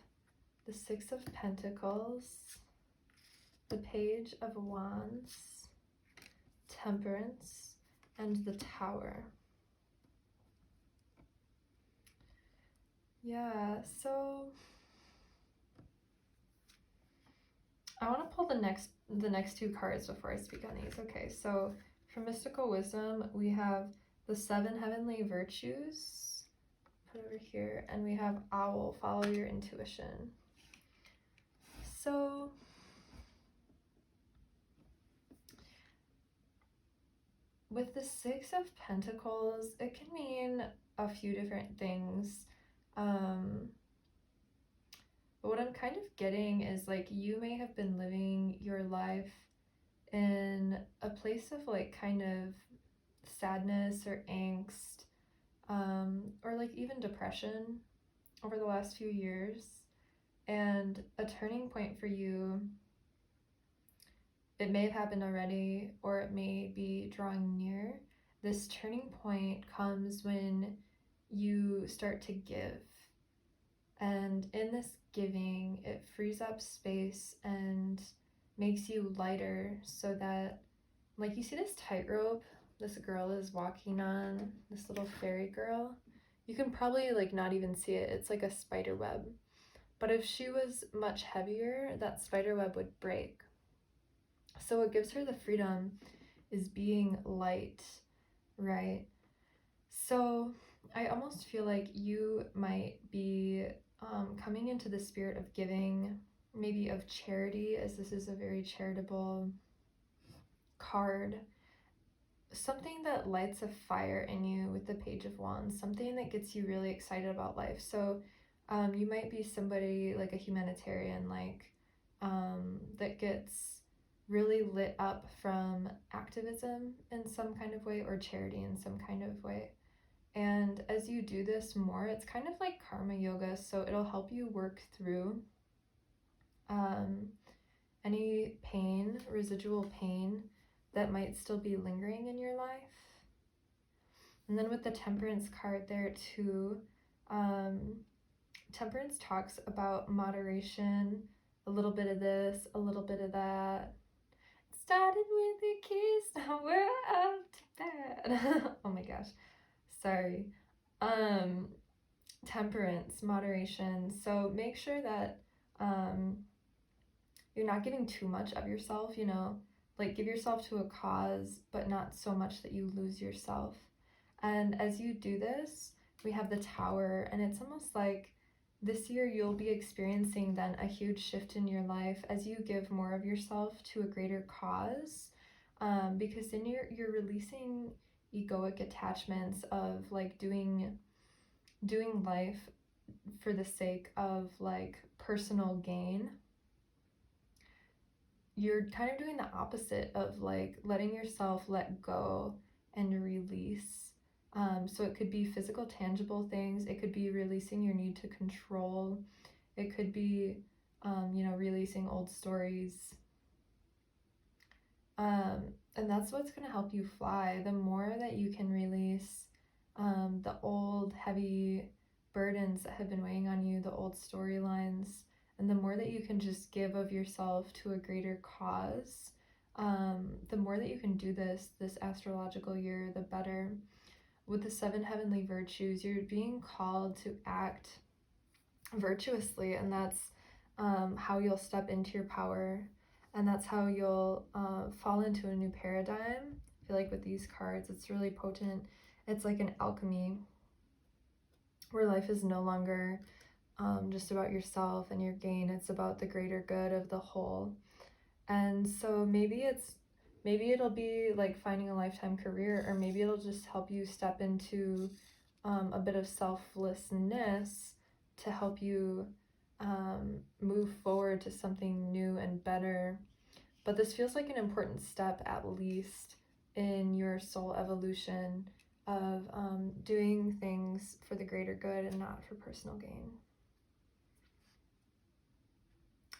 the Six of Pentacles, the Page of Wands, Temperance, and the Tower. Yeah, so I want to pull the next two cards before I speak on these. Okay, so for Mystical Wisdom, we have the Seven Heavenly Virtues, put over here, and we have Owl, follow your intuition. So with the Six of Pentacles, it can mean a few different things. But what I'm kind of getting is like you may have been living your life in a place of like kind of sadness or angst, or like even depression over the last few years. And a turning point for you, it may have happened already or it may be drawing near. This turning point comes when you start to give. And in this giving, it frees up space and makes you lighter so that, like, you see this tightrope this girl is walking on, this little fairy girl? You can probably, like, not even see it. It's like a spider web. But if she was much heavier, that spider web would break. So what gives her the freedom is being light, right? So I almost feel like you might be coming into the spirit of giving, maybe of charity, as this is a very charitable card. Something that lights a fire in you with the Page of Wands, something that gets you really excited about life. So you might be somebody like a humanitarian, like that gets really lit up from activism in some kind of way or charity in some kind of way. And as you do this more, it's kind of like karma yoga, so it'll help you work through any pain, residual pain that might still be lingering in your life. And then with the Temperance card there too, Temperance talks about moderation, a little bit of this, a little bit of that. Started with a kiss, now we're up to bed. Oh my gosh, sorry. Temperance, moderation. So make sure that you're not giving too much of yourself, you know, like give yourself to a cause, but not so much that you lose yourself. And as you do this, we have the Tower, and it's almost like this year you'll be experiencing then a huge shift in your life as you give more of yourself to a greater cause, because then you're releasing egoic attachments of like doing life for the sake of like personal gain. You're kind of doing the opposite of like letting yourself let go and release. So it could be physical, tangible things. It could be releasing your need to control. It could be, releasing old stories. And that's what's going to help you fly. The more that you can release the old, heavy burdens that have been weighing on you, the old storylines, and the more that you can just give of yourself to a greater cause, the more that you can do this astrological year, the better. With the Seven Heavenly Virtues, you're being called to act virtuously, and that's how you'll step into your power, and that's how you'll fall into a new paradigm. I feel like with these cards, it's really potent. It's like an alchemy where life is no longer just about yourself and your gain. It's about the greater good of the whole. And so maybe it'll be like finding a lifetime career, or maybe it'll just help you step into a bit of selflessness to help you move forward to something new and better. But this feels like an important step, at least, in your soul evolution of doing things for the greater good and not for personal gain.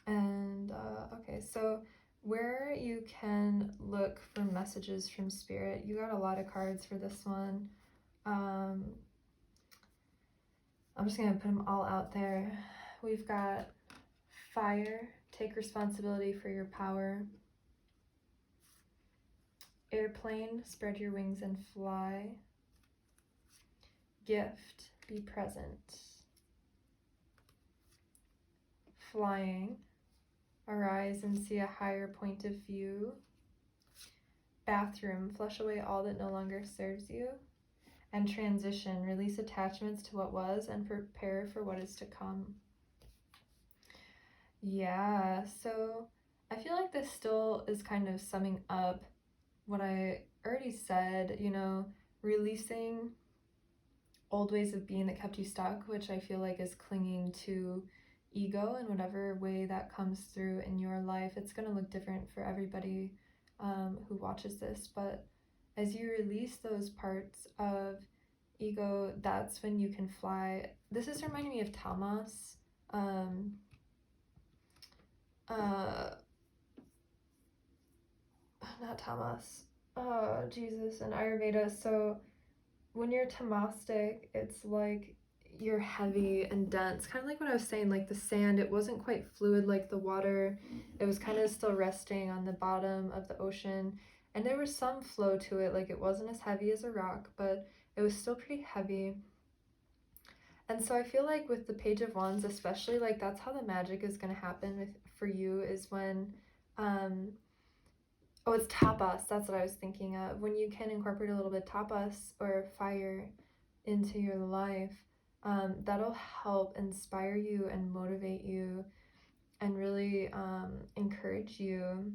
And okay, so where you can look for messages from Spirit, you got a lot of cards for this one. I'm just gonna put them all out there. We've got fire, take responsibility for your power. Airplane, spread your wings and fly. Gift, be present. Flying, arise and see a higher point of view. Bathroom, flush away all that no longer serves you. And transition, release attachments to what was and prepare for what is to come. Yeah, so I feel like this still is kind of summing up what I already said, you know, releasing old ways of being that kept you stuck, which I feel like is clinging to ego in whatever way that comes through in your life. It's going to look different for everybody who watches this, but as you release those parts of ego, that's when you can fly. This is reminding me of Tamas. Not Tamas. Oh, Jesus, and Ayurveda. So when you're tamastic, it's like you're heavy and dense. Kind of like what I was saying, like the sand, it wasn't quite fluid like the water. It was kind of still resting on the bottom of the ocean. And there was some flow to it, like it wasn't as heavy as a rock, but it was still pretty heavy. And so I feel like with the Page of Wands especially, like that's how the magic is going to happen for you, is when oh, it's tapas, that's what I was thinking of. When you can incorporate a little bit tapas or fire into your life, that'll help inspire you and motivate you and really encourage you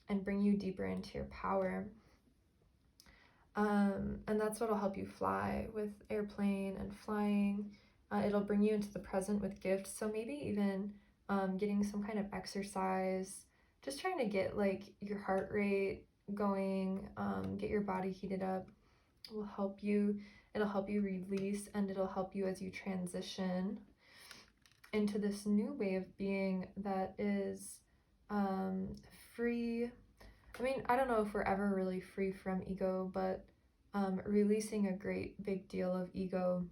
and bring you deeper into your power. And that's what'll help you fly with airplane and flying. It'll bring you into the present with gifts. So maybe even getting some kind of exercise, just trying to get like your heart rate going, get your body heated up will help you. It'll help you release, and it'll help you as you transition into this new way of being that is free. I mean, I don't know if we're ever really free from ego, but releasing a great big deal of ego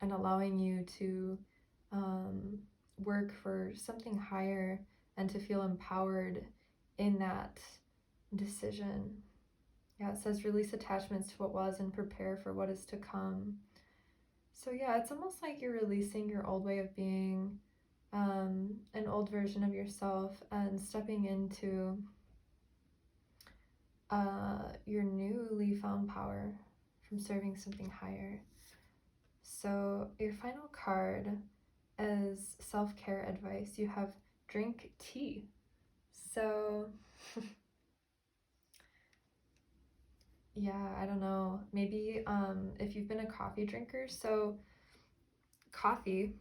and allowing you to work for something higher and to feel empowered in that decision. Yeah, it says release attachments to what was and prepare for what is to come. So yeah, it's almost like you're releasing your old way of being, an old version of yourself, and stepping into your newly found power from serving something higher. So your final card is self-care advice. You have drink tea. So yeah, I don't know. Maybe if you've been a coffee drinker, so coffee,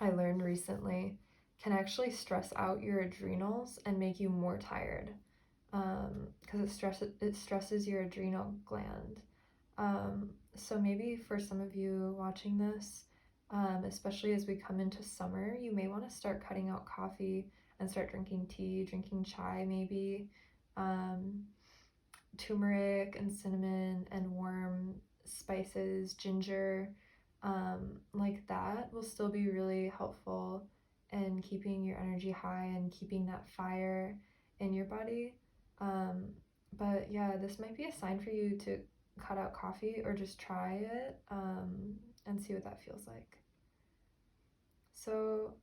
I learned recently, can actually stress out your adrenals and make you more tired, because it stresses your adrenal gland. So maybe for some of you watching this, especially as we come into summer, you may want to start cutting out coffee and start drinking tea, drinking chai maybe. Turmeric and cinnamon and warm spices, ginger, like that will still be really helpful in keeping your energy high and keeping that fire in your body. But yeah, this might be a sign for you to cut out coffee or just try it and see what that feels like. So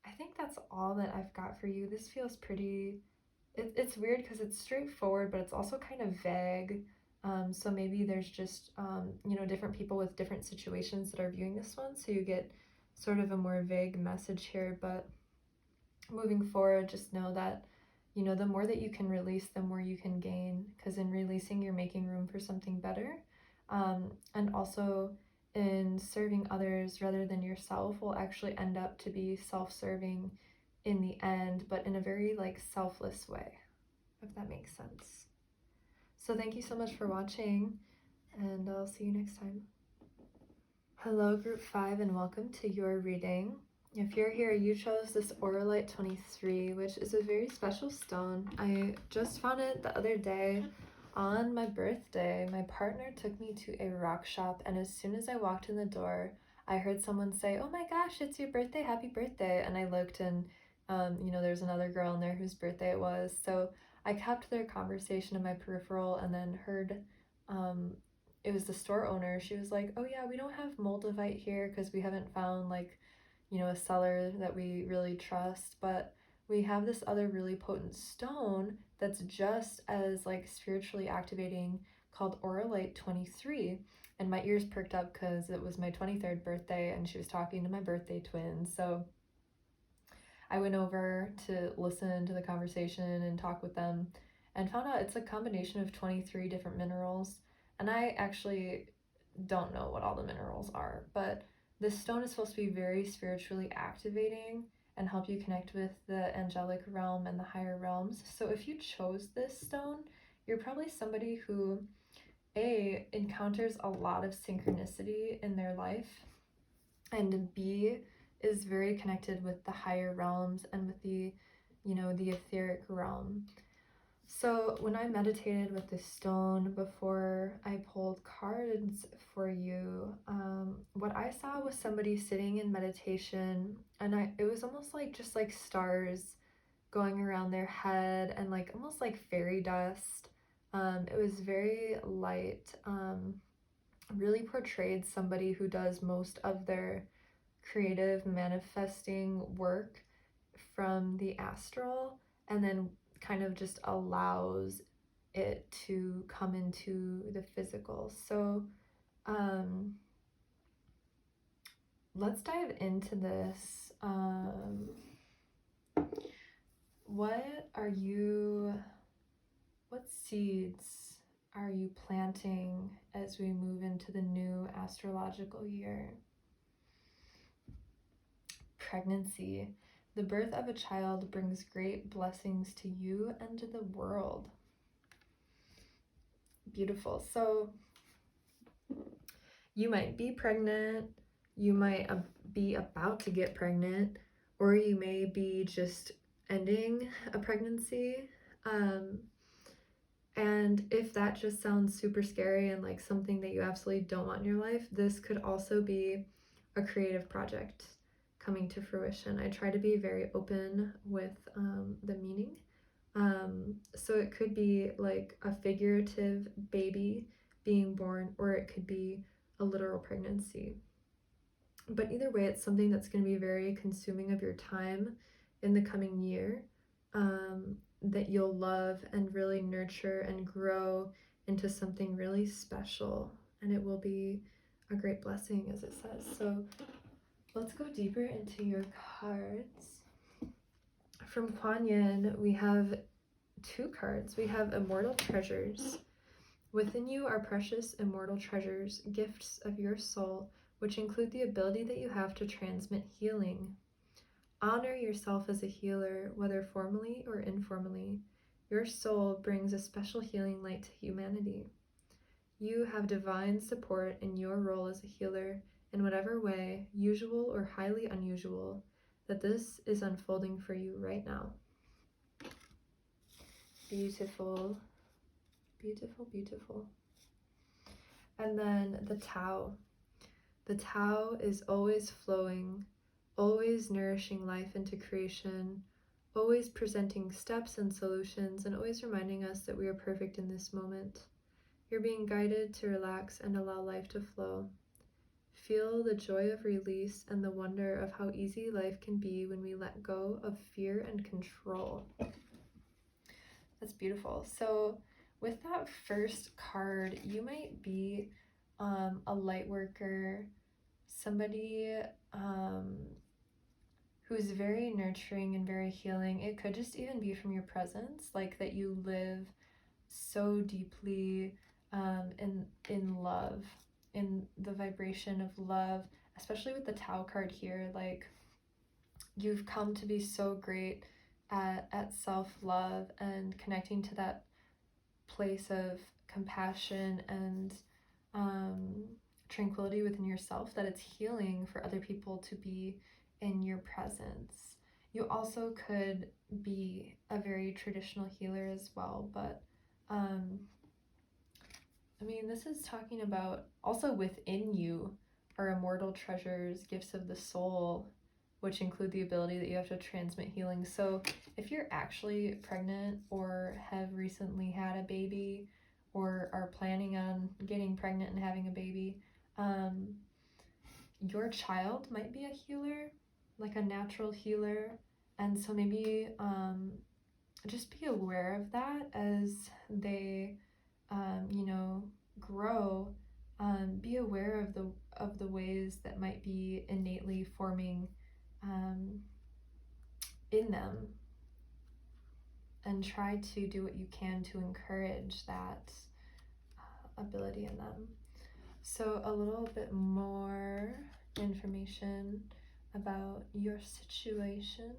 I think that's all that I've got for you. This feels pretty, it's weird because it's straightforward, but it's also kind of vague. So maybe there's just, different people with different situations that are viewing this one. So you get sort of a more vague message here, but moving forward, just know that, the more that you can release, the more you can gain, because in releasing, you're making room for something better. and also in serving others rather than yourself will actually end up to be self-serving in the end, but in a very like selfless way, if that makes sense. So thank you so much for watching, and I'll see you next time. Hello group 5, and welcome to your reading. If you're here, you chose this Auralite 23, which is a very special stone. I just found it the other day on my birthday. My partner took me to a rock shop, and as soon as I walked in the door, I heard someone say, "Oh my gosh, it's your birthday, happy birthday." And I looked, and there's another girl in there whose birthday it was. So I kept their conversation in my peripheral, and then heard it was the store owner. She was like, "Oh yeah, we don't have moldavite here because we haven't found like a seller that we really trust, but we have this other really potent stone that's just as like spiritually activating called Auralite 23." And my ears perked up because it was my 23rd birthday and she was talking to my birthday twin. So I went over to listen to the conversation and talk with them, and found out it's a combination of 23 different minerals. And I actually don't know what all the minerals are, but this stone is supposed to be very spiritually activating and help you connect with the angelic realm and the higher realms. So if you chose this stone, you're probably somebody who encounters a lot of synchronicity in their life, and B, is very connected with the higher realms and with the etheric realm. So when I meditated with this stone before I pulled cards for you, what I saw was somebody sitting in meditation, and it was almost like just like stars going around their head, and like almost like fairy dust. It was very light, really portrayed somebody who does most of their creative manifesting work from the astral, and then kind of just allows it to come into the physical. So let's dive into this. What seeds are you planting as we move into the new astrological year? Pregnancy. The birth of a child brings great blessings to you and to the world. Beautiful. So you might be pregnant, you might be about to get pregnant, or you may be just ending a pregnancy. And if that just sounds super scary and like something that you absolutely don't want in your life, this could also be a creative project coming to fruition. I try to be very open with the meaning. So it could be like a figurative baby being born, or it could be a literal pregnancy. But either way, it's something that's going to be very consuming of your time in the coming year, that you'll love and really nurture and grow into something really special. And it will be a great blessing, as it says. So let's go deeper into your cards. From Kuan, we have 2 cards. We have Immortal Treasures. Within you are precious immortal treasures, gifts of your soul, which include the ability that you have to transmit healing. Honor yourself as a healer, whether formally or informally. Your soul brings a special healing light to humanity. You have divine support in your role as a healer in whatever way, usual or highly unusual, that this is unfolding for you right now. Beautiful. Beautiful, beautiful. And then the Tao. The Tao is always flowing, always nourishing life into creation, always presenting steps and solutions, and always reminding us that we are perfect in this moment. You're being guided to relax and allow life to flow. Feel the joy of release and the wonder of how easy life can be when we let go of fear and control. That's beautiful. So with that first card, you might be a light worker, somebody who's very nurturing and very healing. It could just even be from your presence, like that you live so deeply in love, in the vibration of love, especially with the Tao card here. Like, you've come to be so great at self-love and connecting to that place of compassion and tranquility within yourself, that it's healing for other people to be in your presence. You also could be a very traditional healer as well, but I mean, this is talking about also within you are immortal treasures, gifts of the soul, which include the ability that you have to transmit healing. So if you're actually pregnant or have recently had a baby or are planning on getting pregnant and having a baby, your child might be a healer, like a natural healer. And so maybe just be aware of that as they grow. Be aware of the ways that might be innately forming in them, and try to do what you can to encourage that ability in them. So a little bit more information about your situation.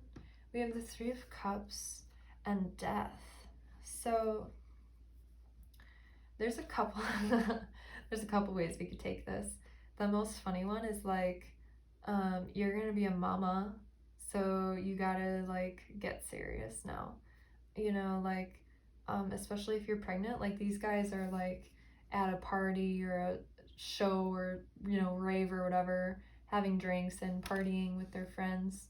We have the Three of Cups and Death. So there's a couple ways we could take this. The most funny one is like, you're gonna be a mama, so you gotta like get serious now. Like, especially if you're pregnant, like these guys are like at a party or a show or rave or whatever, having drinks and partying with their friends.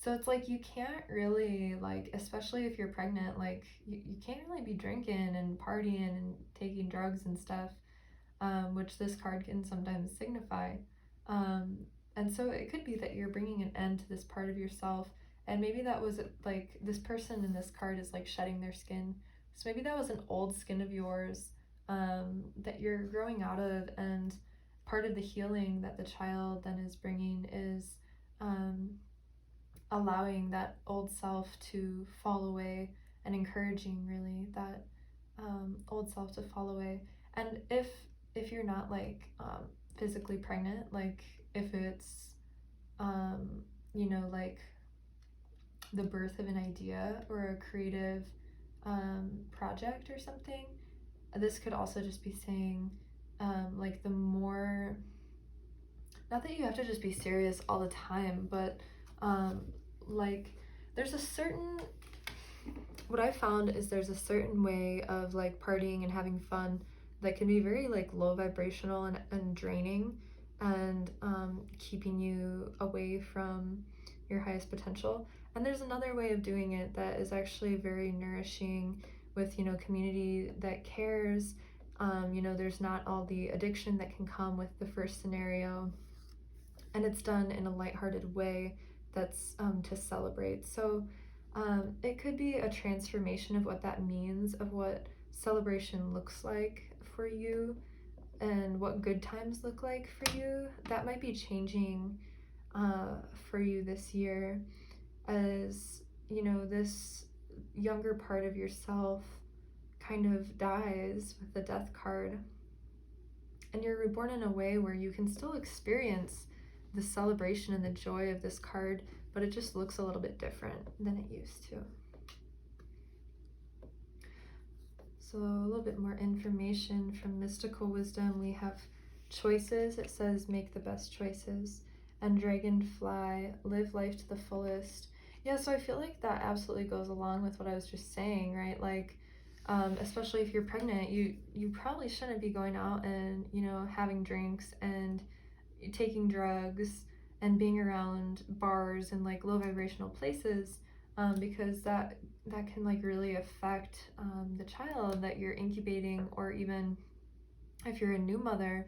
So it's like you can't really, like, especially if you're pregnant, like you can't really be drinking and partying and taking drugs and stuff, which this card can sometimes signify. And so it could be that you're bringing an end to this part of yourself, and maybe that was like this person in this card is like shedding their skin. So maybe that was an old skin of yours that you're growing out of, and part of the healing that the child then is bringing is allowing that old self to fall away and encouraging really that old self to fall away. And if you're not like physically pregnant, like if it's like the birth of an idea or a creative project or something, this could also just be saying like the more, not that you have to just be serious all the time, but like there's a certain, what I found is there's a certain way of like partying and having fun that can be very like low vibrational and draining, and keeping you away from your highest potential. And there's another way of doing it that is actually very nourishing with community that cares. There's not all the addiction that can come with the first scenario, and it's done in a lighthearted way that's to celebrate. So it could be a transformation of what that means, of what celebration looks like for you and what good times look like for you. That might be changing for you this year, as this younger part of yourself kind of dies with the Death card, and you're reborn in a way where you can still experience the celebration and the joy of this card, but it just looks a little bit different than it used to. So a little bit more information from Mystical Wisdom. We have choices. It says make the best choices. And Dragonfly, live life to the fullest. Yeah, so I feel like that absolutely goes along with what I was just saying, right? Like, especially if you're pregnant, you probably shouldn't be going out and having drinks and taking drugs and being around bars and like low vibrational places, because that can like really affect the child that you're incubating. Or even if you're a new mother,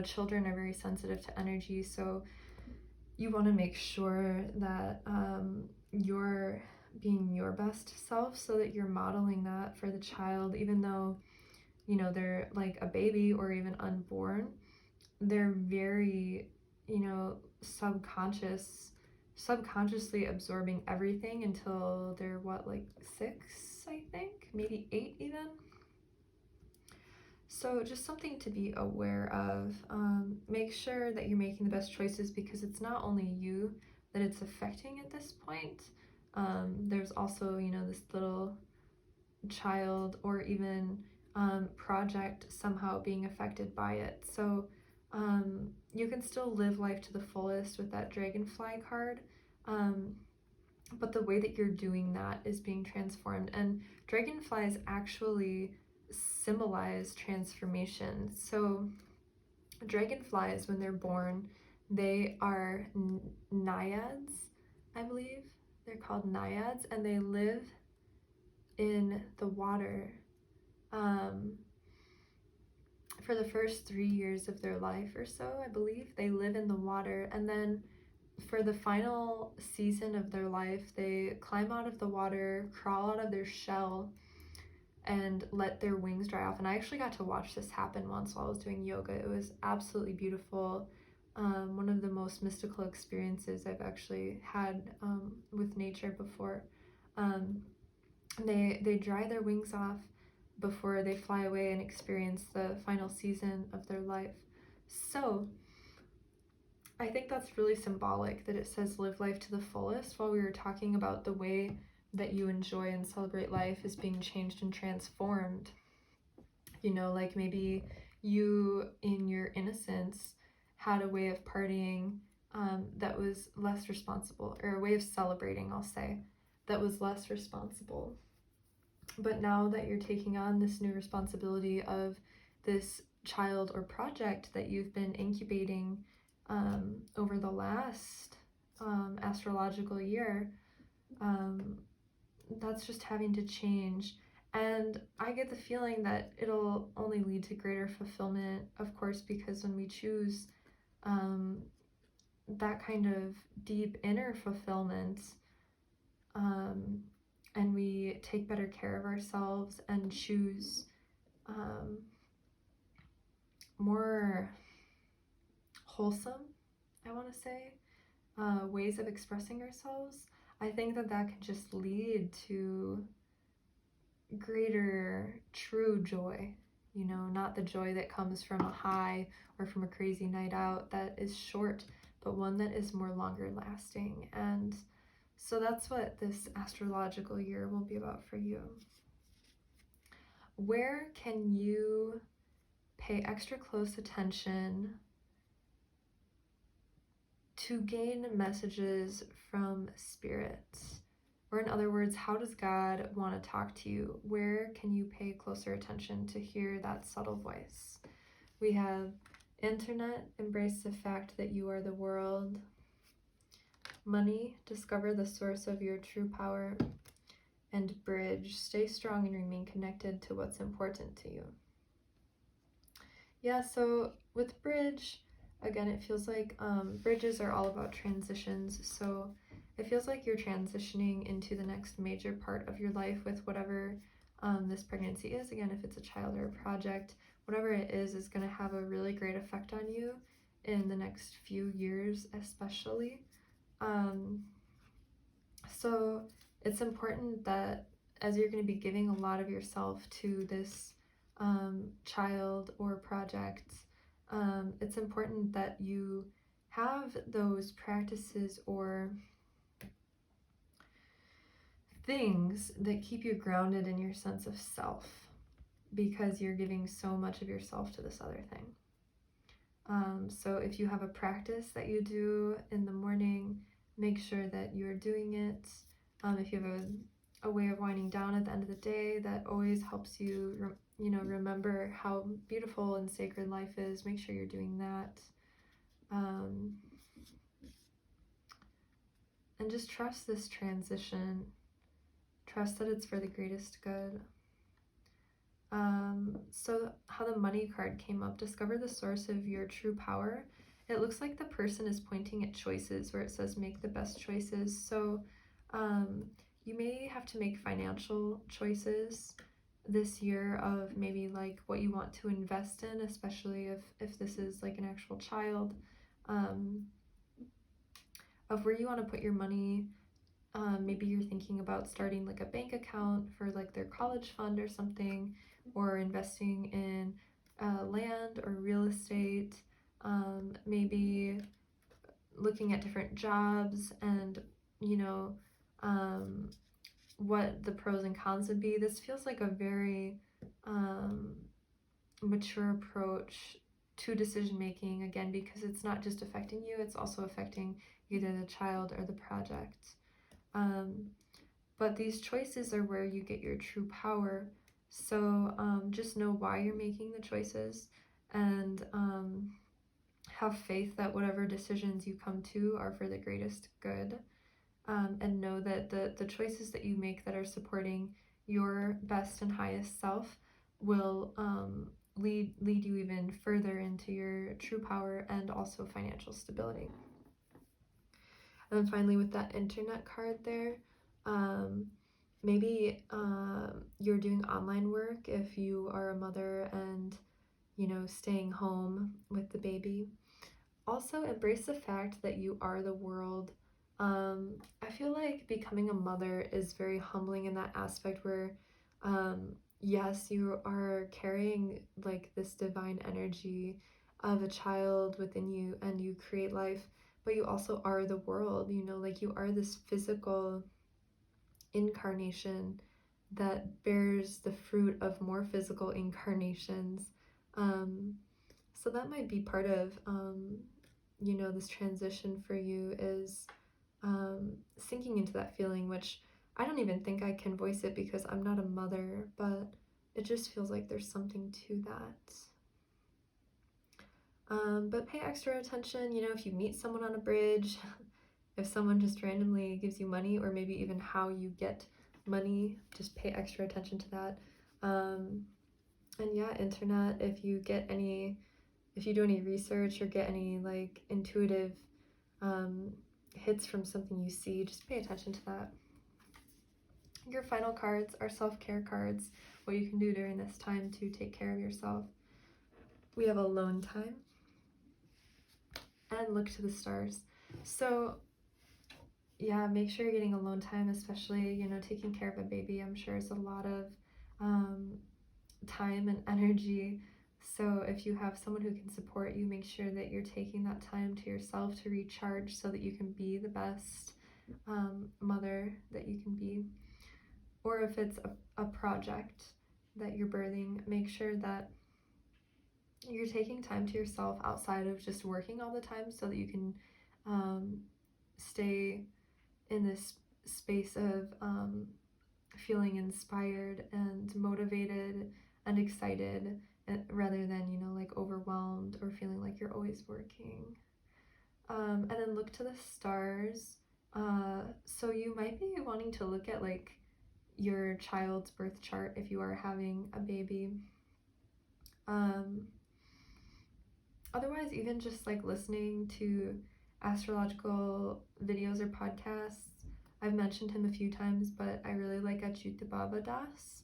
children are very sensitive to energy, so you want to make sure that you're being your best self, so that you're modeling that for the child. Even though they're like a baby or even unborn, they're very subconscious subconsciously absorbing everything until they're what, like 6, I think, maybe 8 even. So just something to be aware of. Make sure that you're making the best choices, because it's not only you that it's affecting at this point. There's also, you know, this little child or even project somehow being affected by it. So you can still live life to the fullest with that dragonfly card. But the way that you're doing that is being transformed. And dragonflies actually symbolize transformation. So dragonflies, when they're born, they are naiads, I believe. They're called naiads, and they live in the water for the first 3 years of their life or so, I believe. They live in the water, and then for the final season of their life, they climb out of the water, crawl out of their shell, and let their wings dry off. And I actually got to watch this happen once while I was doing yoga. It was absolutely beautiful. One of the most mystical experiences I've actually had with nature before. They dry their wings off before they fly away and experience the final season of their life. So I think that's really symbolic that it says live life to the fullest, while we were talking about the way that you enjoy and celebrate life is being changed and transformed. You know, like maybe you in your innocence had a way of partying that was less responsible, or a way of celebrating, I'll say, that was less responsible. But now that you're taking on this new responsibility of this child or project that you've been incubating over the last astrological year, that's just having to change. And I get the feeling that it'll only lead to greater fulfillment, of course, because when we choose that kind of deep inner fulfillment, and we take better care of ourselves and choose more wholesome, I want to say, ways of expressing ourselves, I think that that can just lead to greater true joy. You know, not the joy that comes from a high or from a crazy night out that is short, but one that is more longer lasting. And so that's what this astrological year will be about for you. Where can you pay extra close attention to gain messages from spirit? Or in other words, how does God want to talk to you? Where can you pay closer attention to hear that subtle voice? We have internet, embrace the fact that you are the world. Money, discover the source of your true power. And bridge, stay strong and remain connected to what's important to you. Yeah, so with bridge, again, it feels like bridges are all about transitions. So it feels like you're transitioning into the next major part of your life with whatever this pregnancy is. Again, if it's a child or a project, whatever it is going to have a really great effect on you in the next few years, especially. So it's important that as you're going to be giving a lot of yourself to this child or project, it's important that you have those practices or things that keep you grounded in your sense of self, because you're giving so much of yourself to this other thing. So if you have a practice that you do in the morning, make sure that you're doing it. If you have a way of winding down at the end of the day that always helps you, remember how beautiful and sacred life is, make sure you're doing that. And just trust this transition. Trust that it's for the greatest good. So how the money card came up, discover the source of your true power. It looks like the person is pointing at choices where it says make the best choices. So you may have to make financial choices this year of maybe like what you want to invest in, especially if this is like an actual child. of where you want to put your money. Maybe you're thinking about starting like a bank account for like their college fund or something, or investing in land or real estate. Maybe looking at different jobs and, you know, what the pros and cons would be. This feels like a very mature approach to decision making, again, because it's not just affecting you, it's also affecting either the child or the project. But these choices are where you get your true power. So just know why you're making the choices, and have faith that whatever decisions you come to are for the greatest good. And know that the choices that you make that are supporting your best and highest self will lead you even further into your true power and also financial stability. And then finally, with that internet card there, maybe you're doing online work if you are a mother and, you know, staying home with the baby. Also, embrace the fact that you are the world. I feel like becoming a mother is very humbling in that aspect where, yes, you are carrying like this divine energy of a child within you and you create life, but you also are the world, you know, like you are this physical incarnation that bears the fruit of more physical incarnations. So that might be part of, you know, this transition for you is sinking into that feeling, which I don't even think I can voice it because I'm not a mother, but it just feels like there's something to that. But pay extra attention, you know, if you meet someone on a bridge, if someone just randomly gives you money, or maybe even how you get money, just pay extra attention to that. And yeah, internet, if you do any research or get any like intuitive hits from something you see, just pay attention to that. Your final cards are self-care cards, what you can do during this time to take care of yourself. We have alone time and look to the stars. So yeah, make sure you're getting alone time, especially, you know, taking care of a baby, I'm sure is a lot of time and energy. So if you have someone who can support you, make sure that you're taking that time to yourself to recharge so that you can be the best mother that you can be. Or if it's a project that you're birthing, make sure that you're taking time to yourself outside of just working all the time so that you can stay in this space of feeling inspired and motivated and excited, rather than, you know, like overwhelmed or feeling like you're always working. And then look to the stars. So you might be wanting to look at like your child's birth chart if you are having a baby. Otherwise, even just like listening to astrological videos or podcasts. I've mentioned him a few times, but I really like Achyuta Baba Das.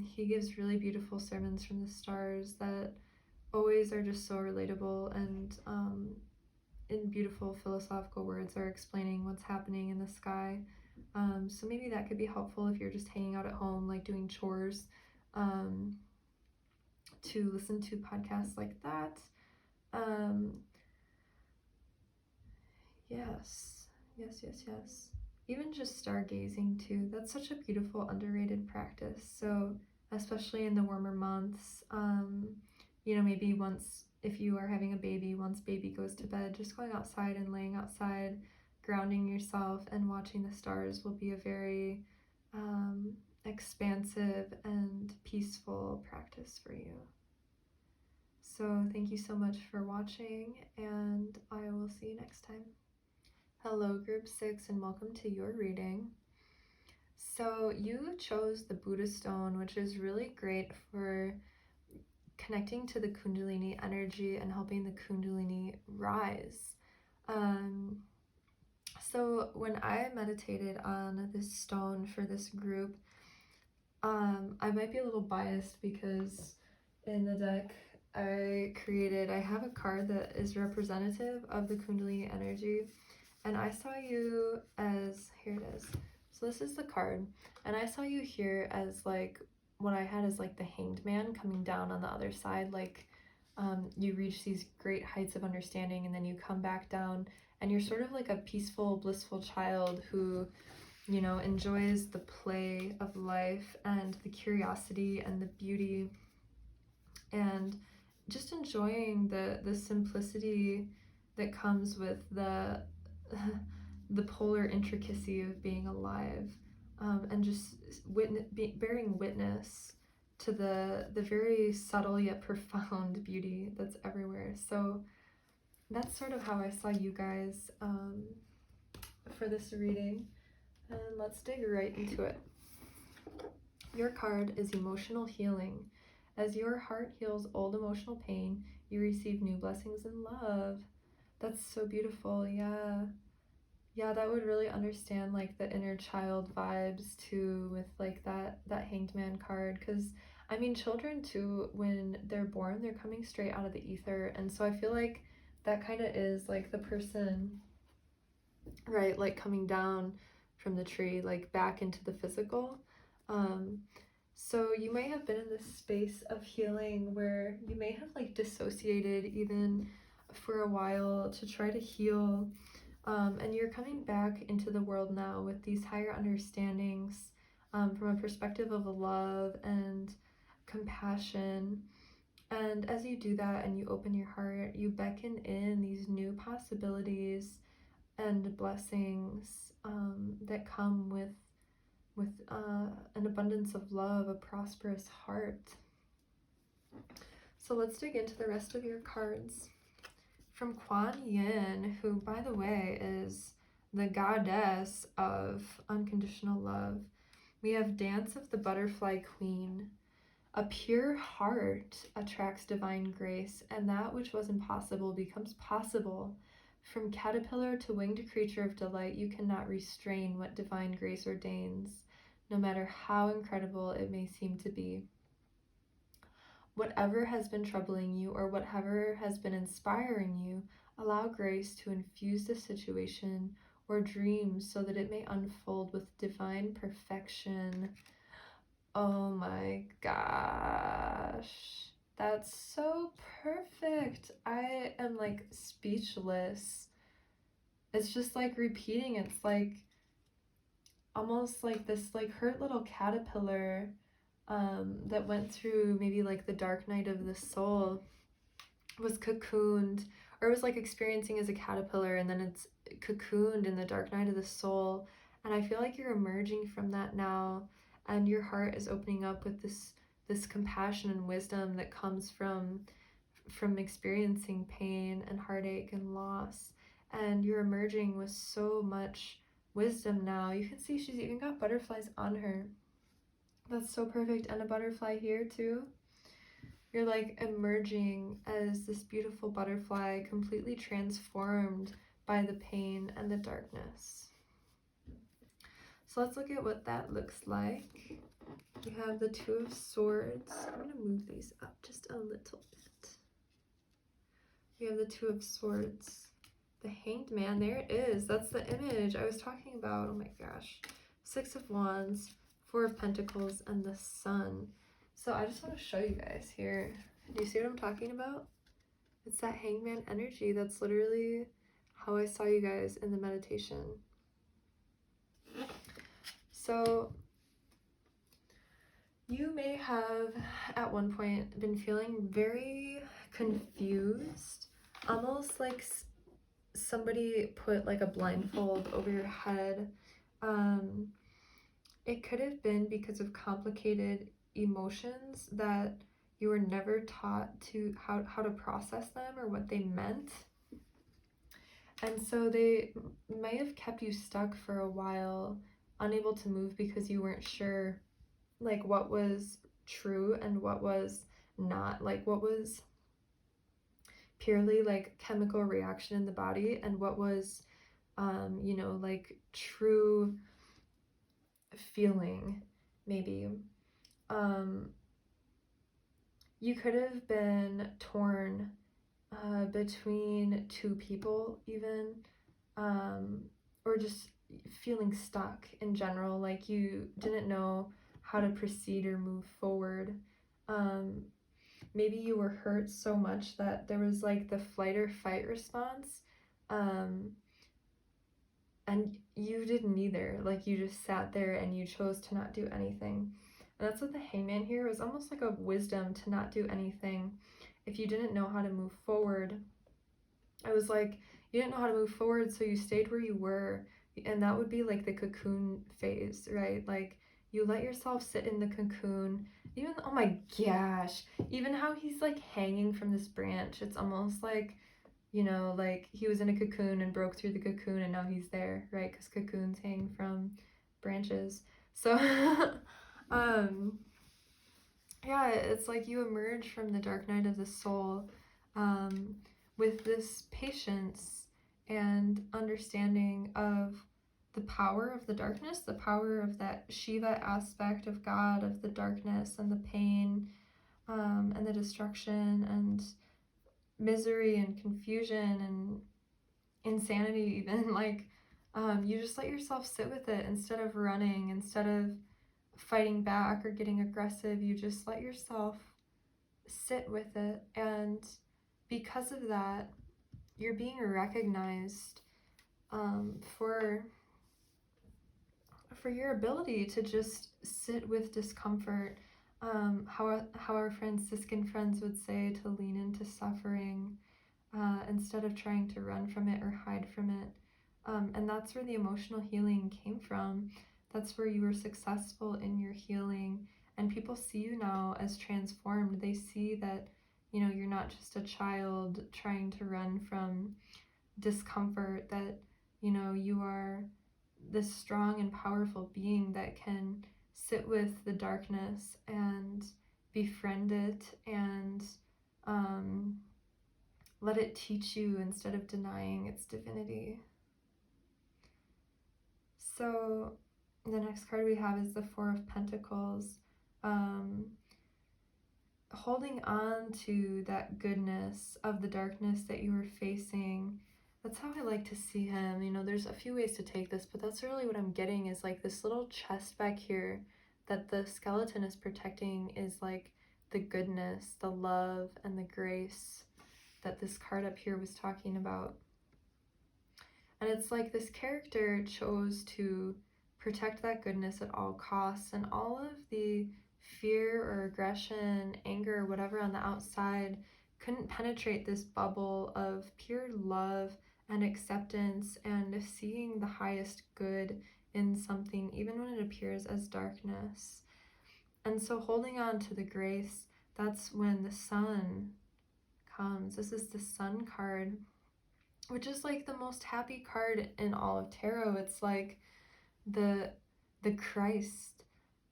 He gives really beautiful sermons from the stars that always are just so relatable, and in beautiful philosophical words are explaining what's happening in the sky. So maybe that could be helpful if you're just hanging out at home, like doing chores, to listen to podcasts like that. Yes. Even just stargazing too. That's such a beautiful, underrated practice. So, especially in the warmer months, you know, maybe once, if you are having a baby, once baby goes to bed, just going outside and laying outside, grounding yourself and watching the stars will be a very expansive and peaceful practice for you. So thank you so much for watching, and I will see you next time. Hello group 6, and welcome to your reading. So you chose the Buddha stone, which is really great for connecting to the Kundalini energy and helping the Kundalini rise. So when I meditated on this stone for this group, I might be a little biased because in the deck I have a card that is representative of the Kundalini energy, And I saw you as, here it is. So this is the card. And I saw you here as like, what I had is like the Hanged Man coming down on the other side. Like you reach these great heights of understanding and then you come back down and you're sort of like a peaceful, blissful child who, you know, enjoys the play of life and the curiosity and the beauty and just enjoying the simplicity that comes with the the polar intricacy of being alive, and just bearing witness to the very subtle yet profound beauty that's everywhere. So that's sort of how I saw you guys for this reading, and let's dig right into it. Your card is emotional healing. As your heart heals old emotional pain, you receive new blessings in love. That's so beautiful. Yeah, that would really understand like the inner child vibes too, with like that Hanged Man card, because I mean children too, when they're born, they're coming straight out of the ether, and so I feel like that kind of is like the person, right, like coming down from the tree like back into the physical. So you may have been in this space of healing where you may have like dissociated even for a while to try to heal, and you're coming back into the world now with these higher understandings, from a perspective of love and compassion. And as you do that and you open your heart, you beckon in these new possibilities and blessings, that come with an abundance of love, a prosperous heart. So let's dig into the rest of your cards. From Kuan, who, by the way, is the goddess of unconditional love, we have Dance of the Butterfly Queen. A pure heart attracts divine grace, and that which was impossible becomes possible. From caterpillar to winged creature of delight, you cannot restrain what divine grace ordains, no matter how incredible it may seem to be. Whatever has been troubling you or whatever has been inspiring you, allow grace to infuse the situation or dream so that it may unfold with divine perfection. Oh my gosh. That's so perfect. I am like speechless. It's just like repeating. It's like almost like this like hurt little caterpillar that went through maybe like the dark night of the soul, was cocooned, or was like experiencing as a caterpillar, and then it's cocooned in the dark night of the soul. And I feel like you're emerging from that now, and your heart is opening up with this compassion and wisdom that comes from experiencing pain and heartache and loss. And you're emerging with so much wisdom now. You can see she's even got butterflies on her. That's so perfect. And a butterfly here too. You're like emerging as this beautiful butterfly, completely transformed by the pain and the darkness. So let's look at what that looks like. We have the Two of Swords. I'm going to move these up just a little bit. We have the Two of Swords. The Hanged Man, there it is. That's the image I was talking about. Oh my gosh. Six of Wands, Four of Pentacles, and the Sun. So I just want to show you guys here. Do you see what I'm talking about? It's that Hanged Man energy. That's literally how I saw you guys in the meditation. So you may have at one point been feeling very confused, almost like somebody put like a blindfold over your head. It could have been because of complicated emotions that you were never taught to how to process them or what they meant. And so they may have kept you stuck for a while, unable to move because you weren't sure like what was true and what was not, like what was purely like chemical reaction in the body and what was you know, like true feeling. Maybe you could have been torn between two people even, or just feeling stuck in general, like you didn't know how to proceed or move forward. Maybe you were hurt so much that there was like the flight or fight response, and you didn't either. Like you just sat there and you chose to not do anything. And that's what the Hangman here was, almost like a wisdom to not do anything. If you didn't know how to move forward, I was like, you didn't know how to move forward, so you stayed where you were. And that would be like the cocoon phase, right? Like you let yourself sit in the cocoon. Even, oh my gosh, even how he's like hanging from this branch, it's almost like, you know, like he was in a cocoon and broke through the cocoon and now he's there, right? Because cocoons hang from branches. So, yeah, it's like you emerge from the dark night of the soul, with this patience and understanding of the power of the darkness, the power of that Shiva aspect of God, of the darkness and the pain, and the destruction and misery and confusion and insanity even. Like, you just let yourself sit with it instead of running, instead of fighting back or getting aggressive. You just let yourself sit with it, and because of that, you're being recognized, for your ability to just sit with discomfort. How our Franciscan friends would say, to lean into suffering, instead of trying to run from it or hide from it. And that's where the emotional healing came from. That's where you were successful in your healing. And people see you now as transformed. They see that, you know, you're not just a child trying to run from discomfort, that, you know, you are this strong and powerful being that can sit with the darkness and befriend it and, let it teach you instead of denying its divinity. So the next card we have is the Four of Pentacles. Holding on to that goodness of the darkness that you were facing. That's how I like to see him. You know, there's a few ways to take this, but that's really what I'm getting, is like this little chest back here that the skeleton is protecting is like the goodness, the love, and the grace that this card up here was talking about. And it's like this character chose to protect that goodness at all costs, and all of the fear or aggression, anger, or whatever on the outside couldn't penetrate this bubble of pure love and acceptance and seeing the highest good in something, even when it appears as darkness. And so holding on to the grace, that's when the sun comes. This is the Sun card, which is like the most happy card in all of tarot. It's like the Christ,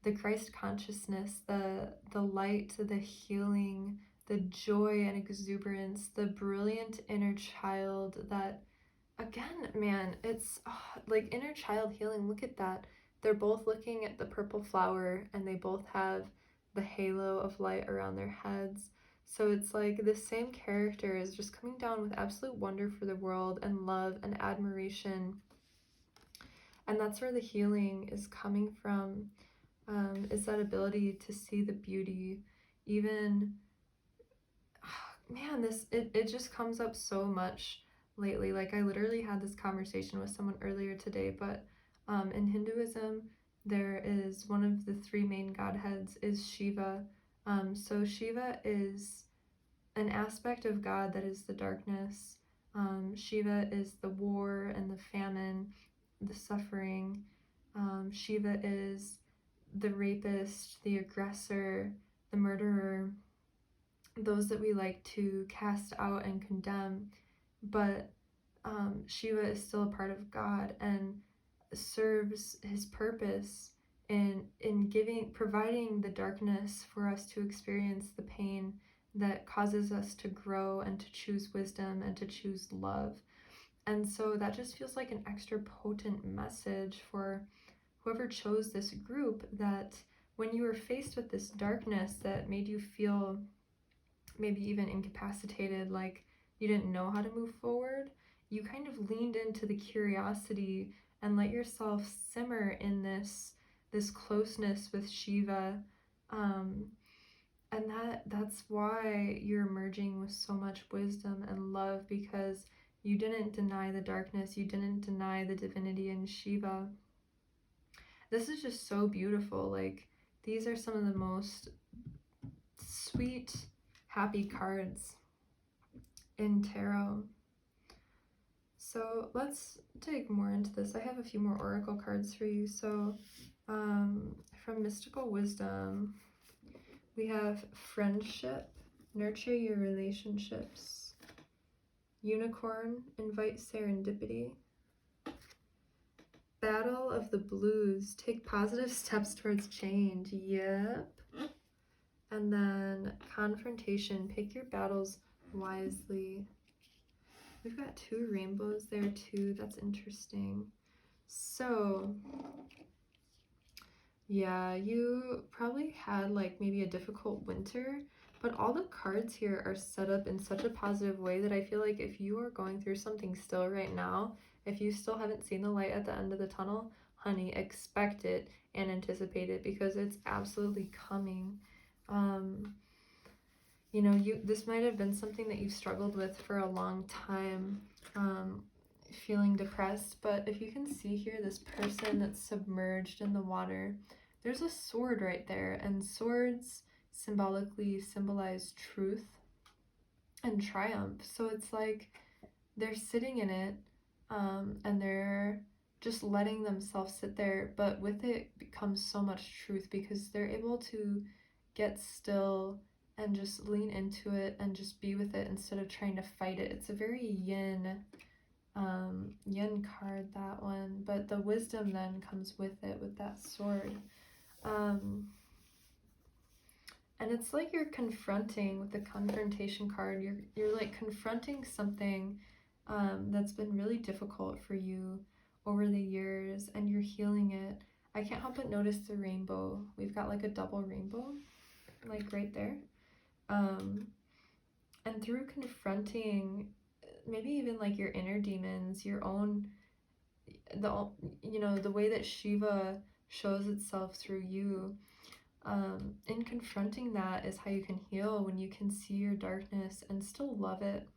the Christ consciousness, the light, the healing, the joy and exuberance, the brilliant inner child that, again, man, it's like inner child healing. Look at that. They're both looking at the purple flower and they both have the halo of light around their heads. So it's like the same character is just coming down with absolute wonder for the world and love and admiration. And that's where the healing is coming from, is that ability to see the beauty. Even, man, it just comes up so much lately. Like I literally had this conversation with someone earlier today, but in Hinduism, there is one of the three main godheads is Shiva. So Shiva is an aspect of God that is the darkness. Shiva is the war and the famine, the suffering. Shiva is the rapist, the aggressor, the murderer, those that we like to cast out and condemn. But Shiva is still a part of God and serves his purpose in providing the darkness for us to experience the pain that causes us to grow and to choose wisdom and to choose love. And so that just feels like an extra potent message for whoever chose this group, that when you were faced with this darkness that made you feel maybe even incapacitated, like you didn't know how to move forward, you kind of leaned into the curiosity and let yourself simmer in this closeness with Shiva. And that's why you're emerging with so much wisdom and love, because you didn't deny the darkness, you didn't deny the divinity in Shiva. This is just so beautiful. Like, these are some of the most sweet, happy cards in tarot. So let's dig more into this. I have a few more oracle cards for you. So from Mystical Wisdom, we have Friendship, nurture your relationships. Unicorn, invite serendipity. Battle of the Blues, take positive steps towards change. Yep. And then Confrontation, pick your battles wisely. We've got 2 rainbows there too. That's interesting. So yeah, you probably had like maybe a difficult winter, but all the cards here are set up in such a positive way that I feel like if you are going through something still right now, if you still haven't seen the light at the end of the tunnel, honey, expect it and anticipate it, because it's absolutely coming. You know, this might have been something that you've struggled with for a long time, feeling depressed, but if you can see here this person that's submerged in the water, there's a sword right there, and swords symbolically symbolize truth and triumph. So it's like they're sitting in it, and they're just letting themselves sit there, but with it becomes so much truth, because they're able to get still and just lean into it and just be with it instead of trying to fight it. It's a very yin card, that one, but the wisdom then comes with it, with that sword. And it's like you're confronting, with the Confrontation card, you're like confronting something that's been really difficult for you over the years, and you're healing it. I can't help but notice the rainbow. We've got like a double rainbow, like right there. And through confronting maybe even like your inner demons, your own, the way that Shiva shows itself through you, in confronting that is how you can heal, when you can see your darkness and still love it.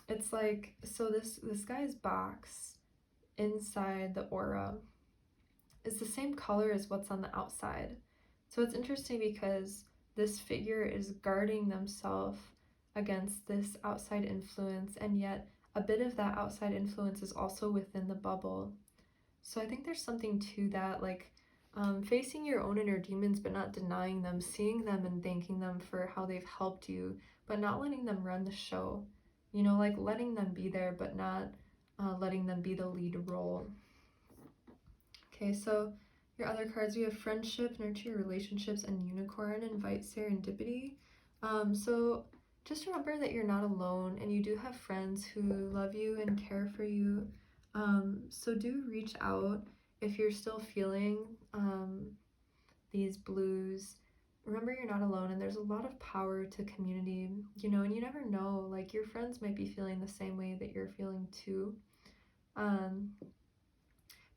It's like, so this guy's box inside the aura is the same color as what's on the outside. So it's interesting because this figure is guarding themselves against this outside influence, and yet a bit of that outside influence is also within the bubble. So I think there's something to that, like facing your own inner demons but not denying them, seeing them and thanking them for how they've helped you, but not letting them run the show. Like letting them be there but not letting them be the lead role. Okay, so your other cards, we have Friendship, nurture your relationships, and Unicorn, invite serendipity. So just remember that you're not alone, and you do have friends who love you and care for you. So do reach out if you're still feeling these blues. Remember, you're not alone, and there's a lot of power to community, and you never know, like your friends might be feeling the same way that you're feeling too.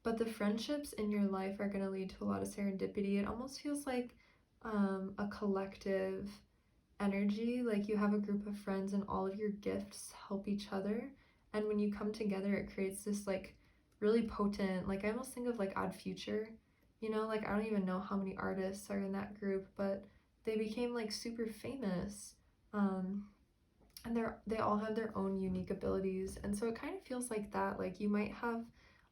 But the friendships in your life are going to lead to a lot of serendipity. It almost feels like a collective energy, like you have a group of friends and all of your gifts help each other. And when you come together, it creates this like really potent, like I almost think of like Odd Future, like I don't even know how many artists are in that group, but they became like super famous. And they all have their own unique abilities. And so it kind of feels like that, like you might have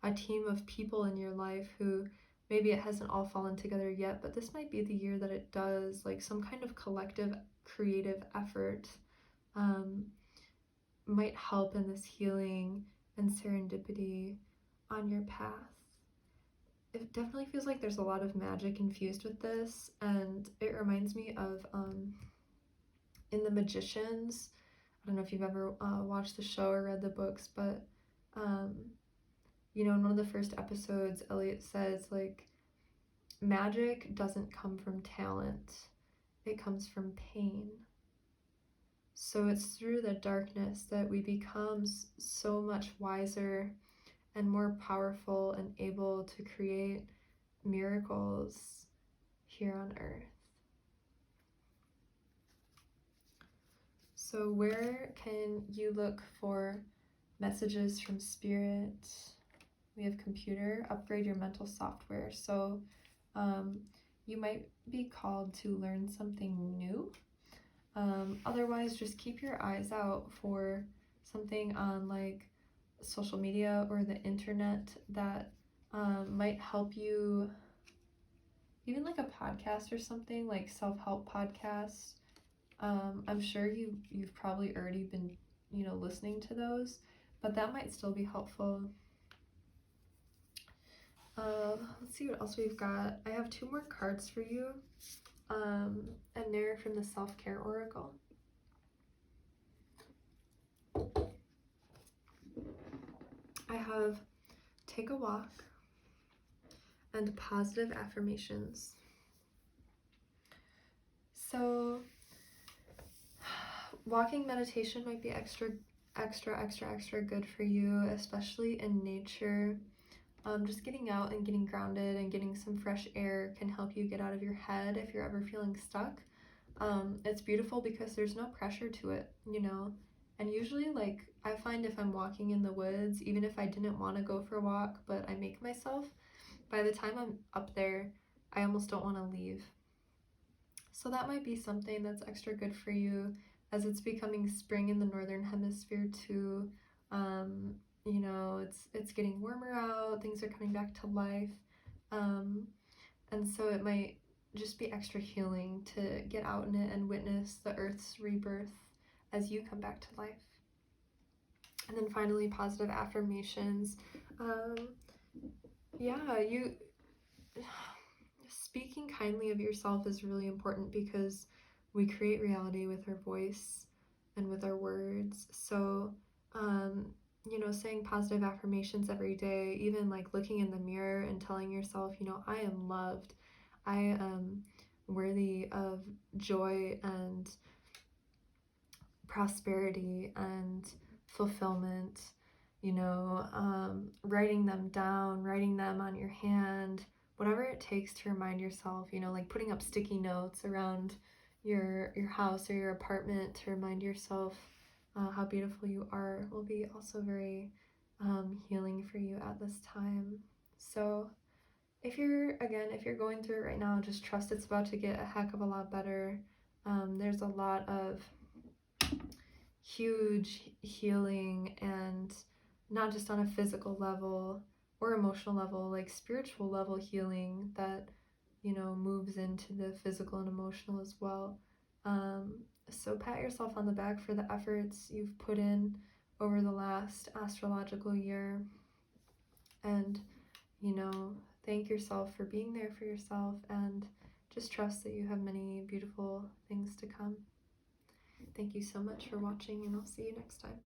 a team of people in your life who maybe it hasn't all fallen together yet, but this might be the year that it does, like some kind of collective creative effort might help in this healing and serendipity on your path. It definitely feels like there's a lot of magic infused with this, and it reminds me of in The Magicians. I don't know if you've ever watched the show or read the books, but in one of the first episodes, Elliot says, like, magic doesn't come from talent, it comes from pain. So it's through the darkness that we become so much wiser and more powerful and able to create miracles here on earth. So where can you look for messages from spirit? We have computer, upgrade your mental software. So you might be called to learn something new. Otherwise, just keep your eyes out for something on like social media or the internet that might help you, even like a podcast or something, like self-help podcasts. I'm sure you've probably already been, listening to those, but that might still be helpful. Let's see what else we've got. I have 2 more cards for you, and they're from the Self-Care Oracle. I have Take a Walk and Positive Affirmations. So walking meditation might be extra good for you, especially in nature. Just getting out and getting grounded and getting some fresh air can help you get out of your head if you're ever feeling stuck. It's beautiful because there's no pressure to it, and usually, like, I find if I'm walking in the woods, even if I didn't want to go for a walk, but I make myself, by the time I'm up there, I almost don't want to leave. So that might be something that's extra good for you as it's becoming spring in the northern hemisphere too. It's getting warmer out, things are coming back to life, and so it might just be extra healing to get out in it and witness the earth's rebirth as you come back to life. And then finally, positive affirmations. Speaking kindly of yourself is really important because we create reality with our voice and with our words. So saying positive affirmations every day, even like looking in the mirror and telling yourself, I am loved, I am worthy of joy and prosperity and fulfillment, writing them down, writing them on your hand, whatever it takes to remind yourself, like putting up sticky notes around your house or your apartment to remind yourself how beautiful you are will be also very healing for you at this time. So if you're going through it right now, just trust it's about to get a heck of a lot better. There's a lot of huge healing, and not just on a physical level or emotional level, like spiritual level healing that moves into the physical and emotional as well. So pat yourself on the back for the efforts you've put in over the last astrological year, and thank yourself for being there for yourself, and just trust that you have many beautiful things to come. Thank you so much for watching, and I'll see you next time.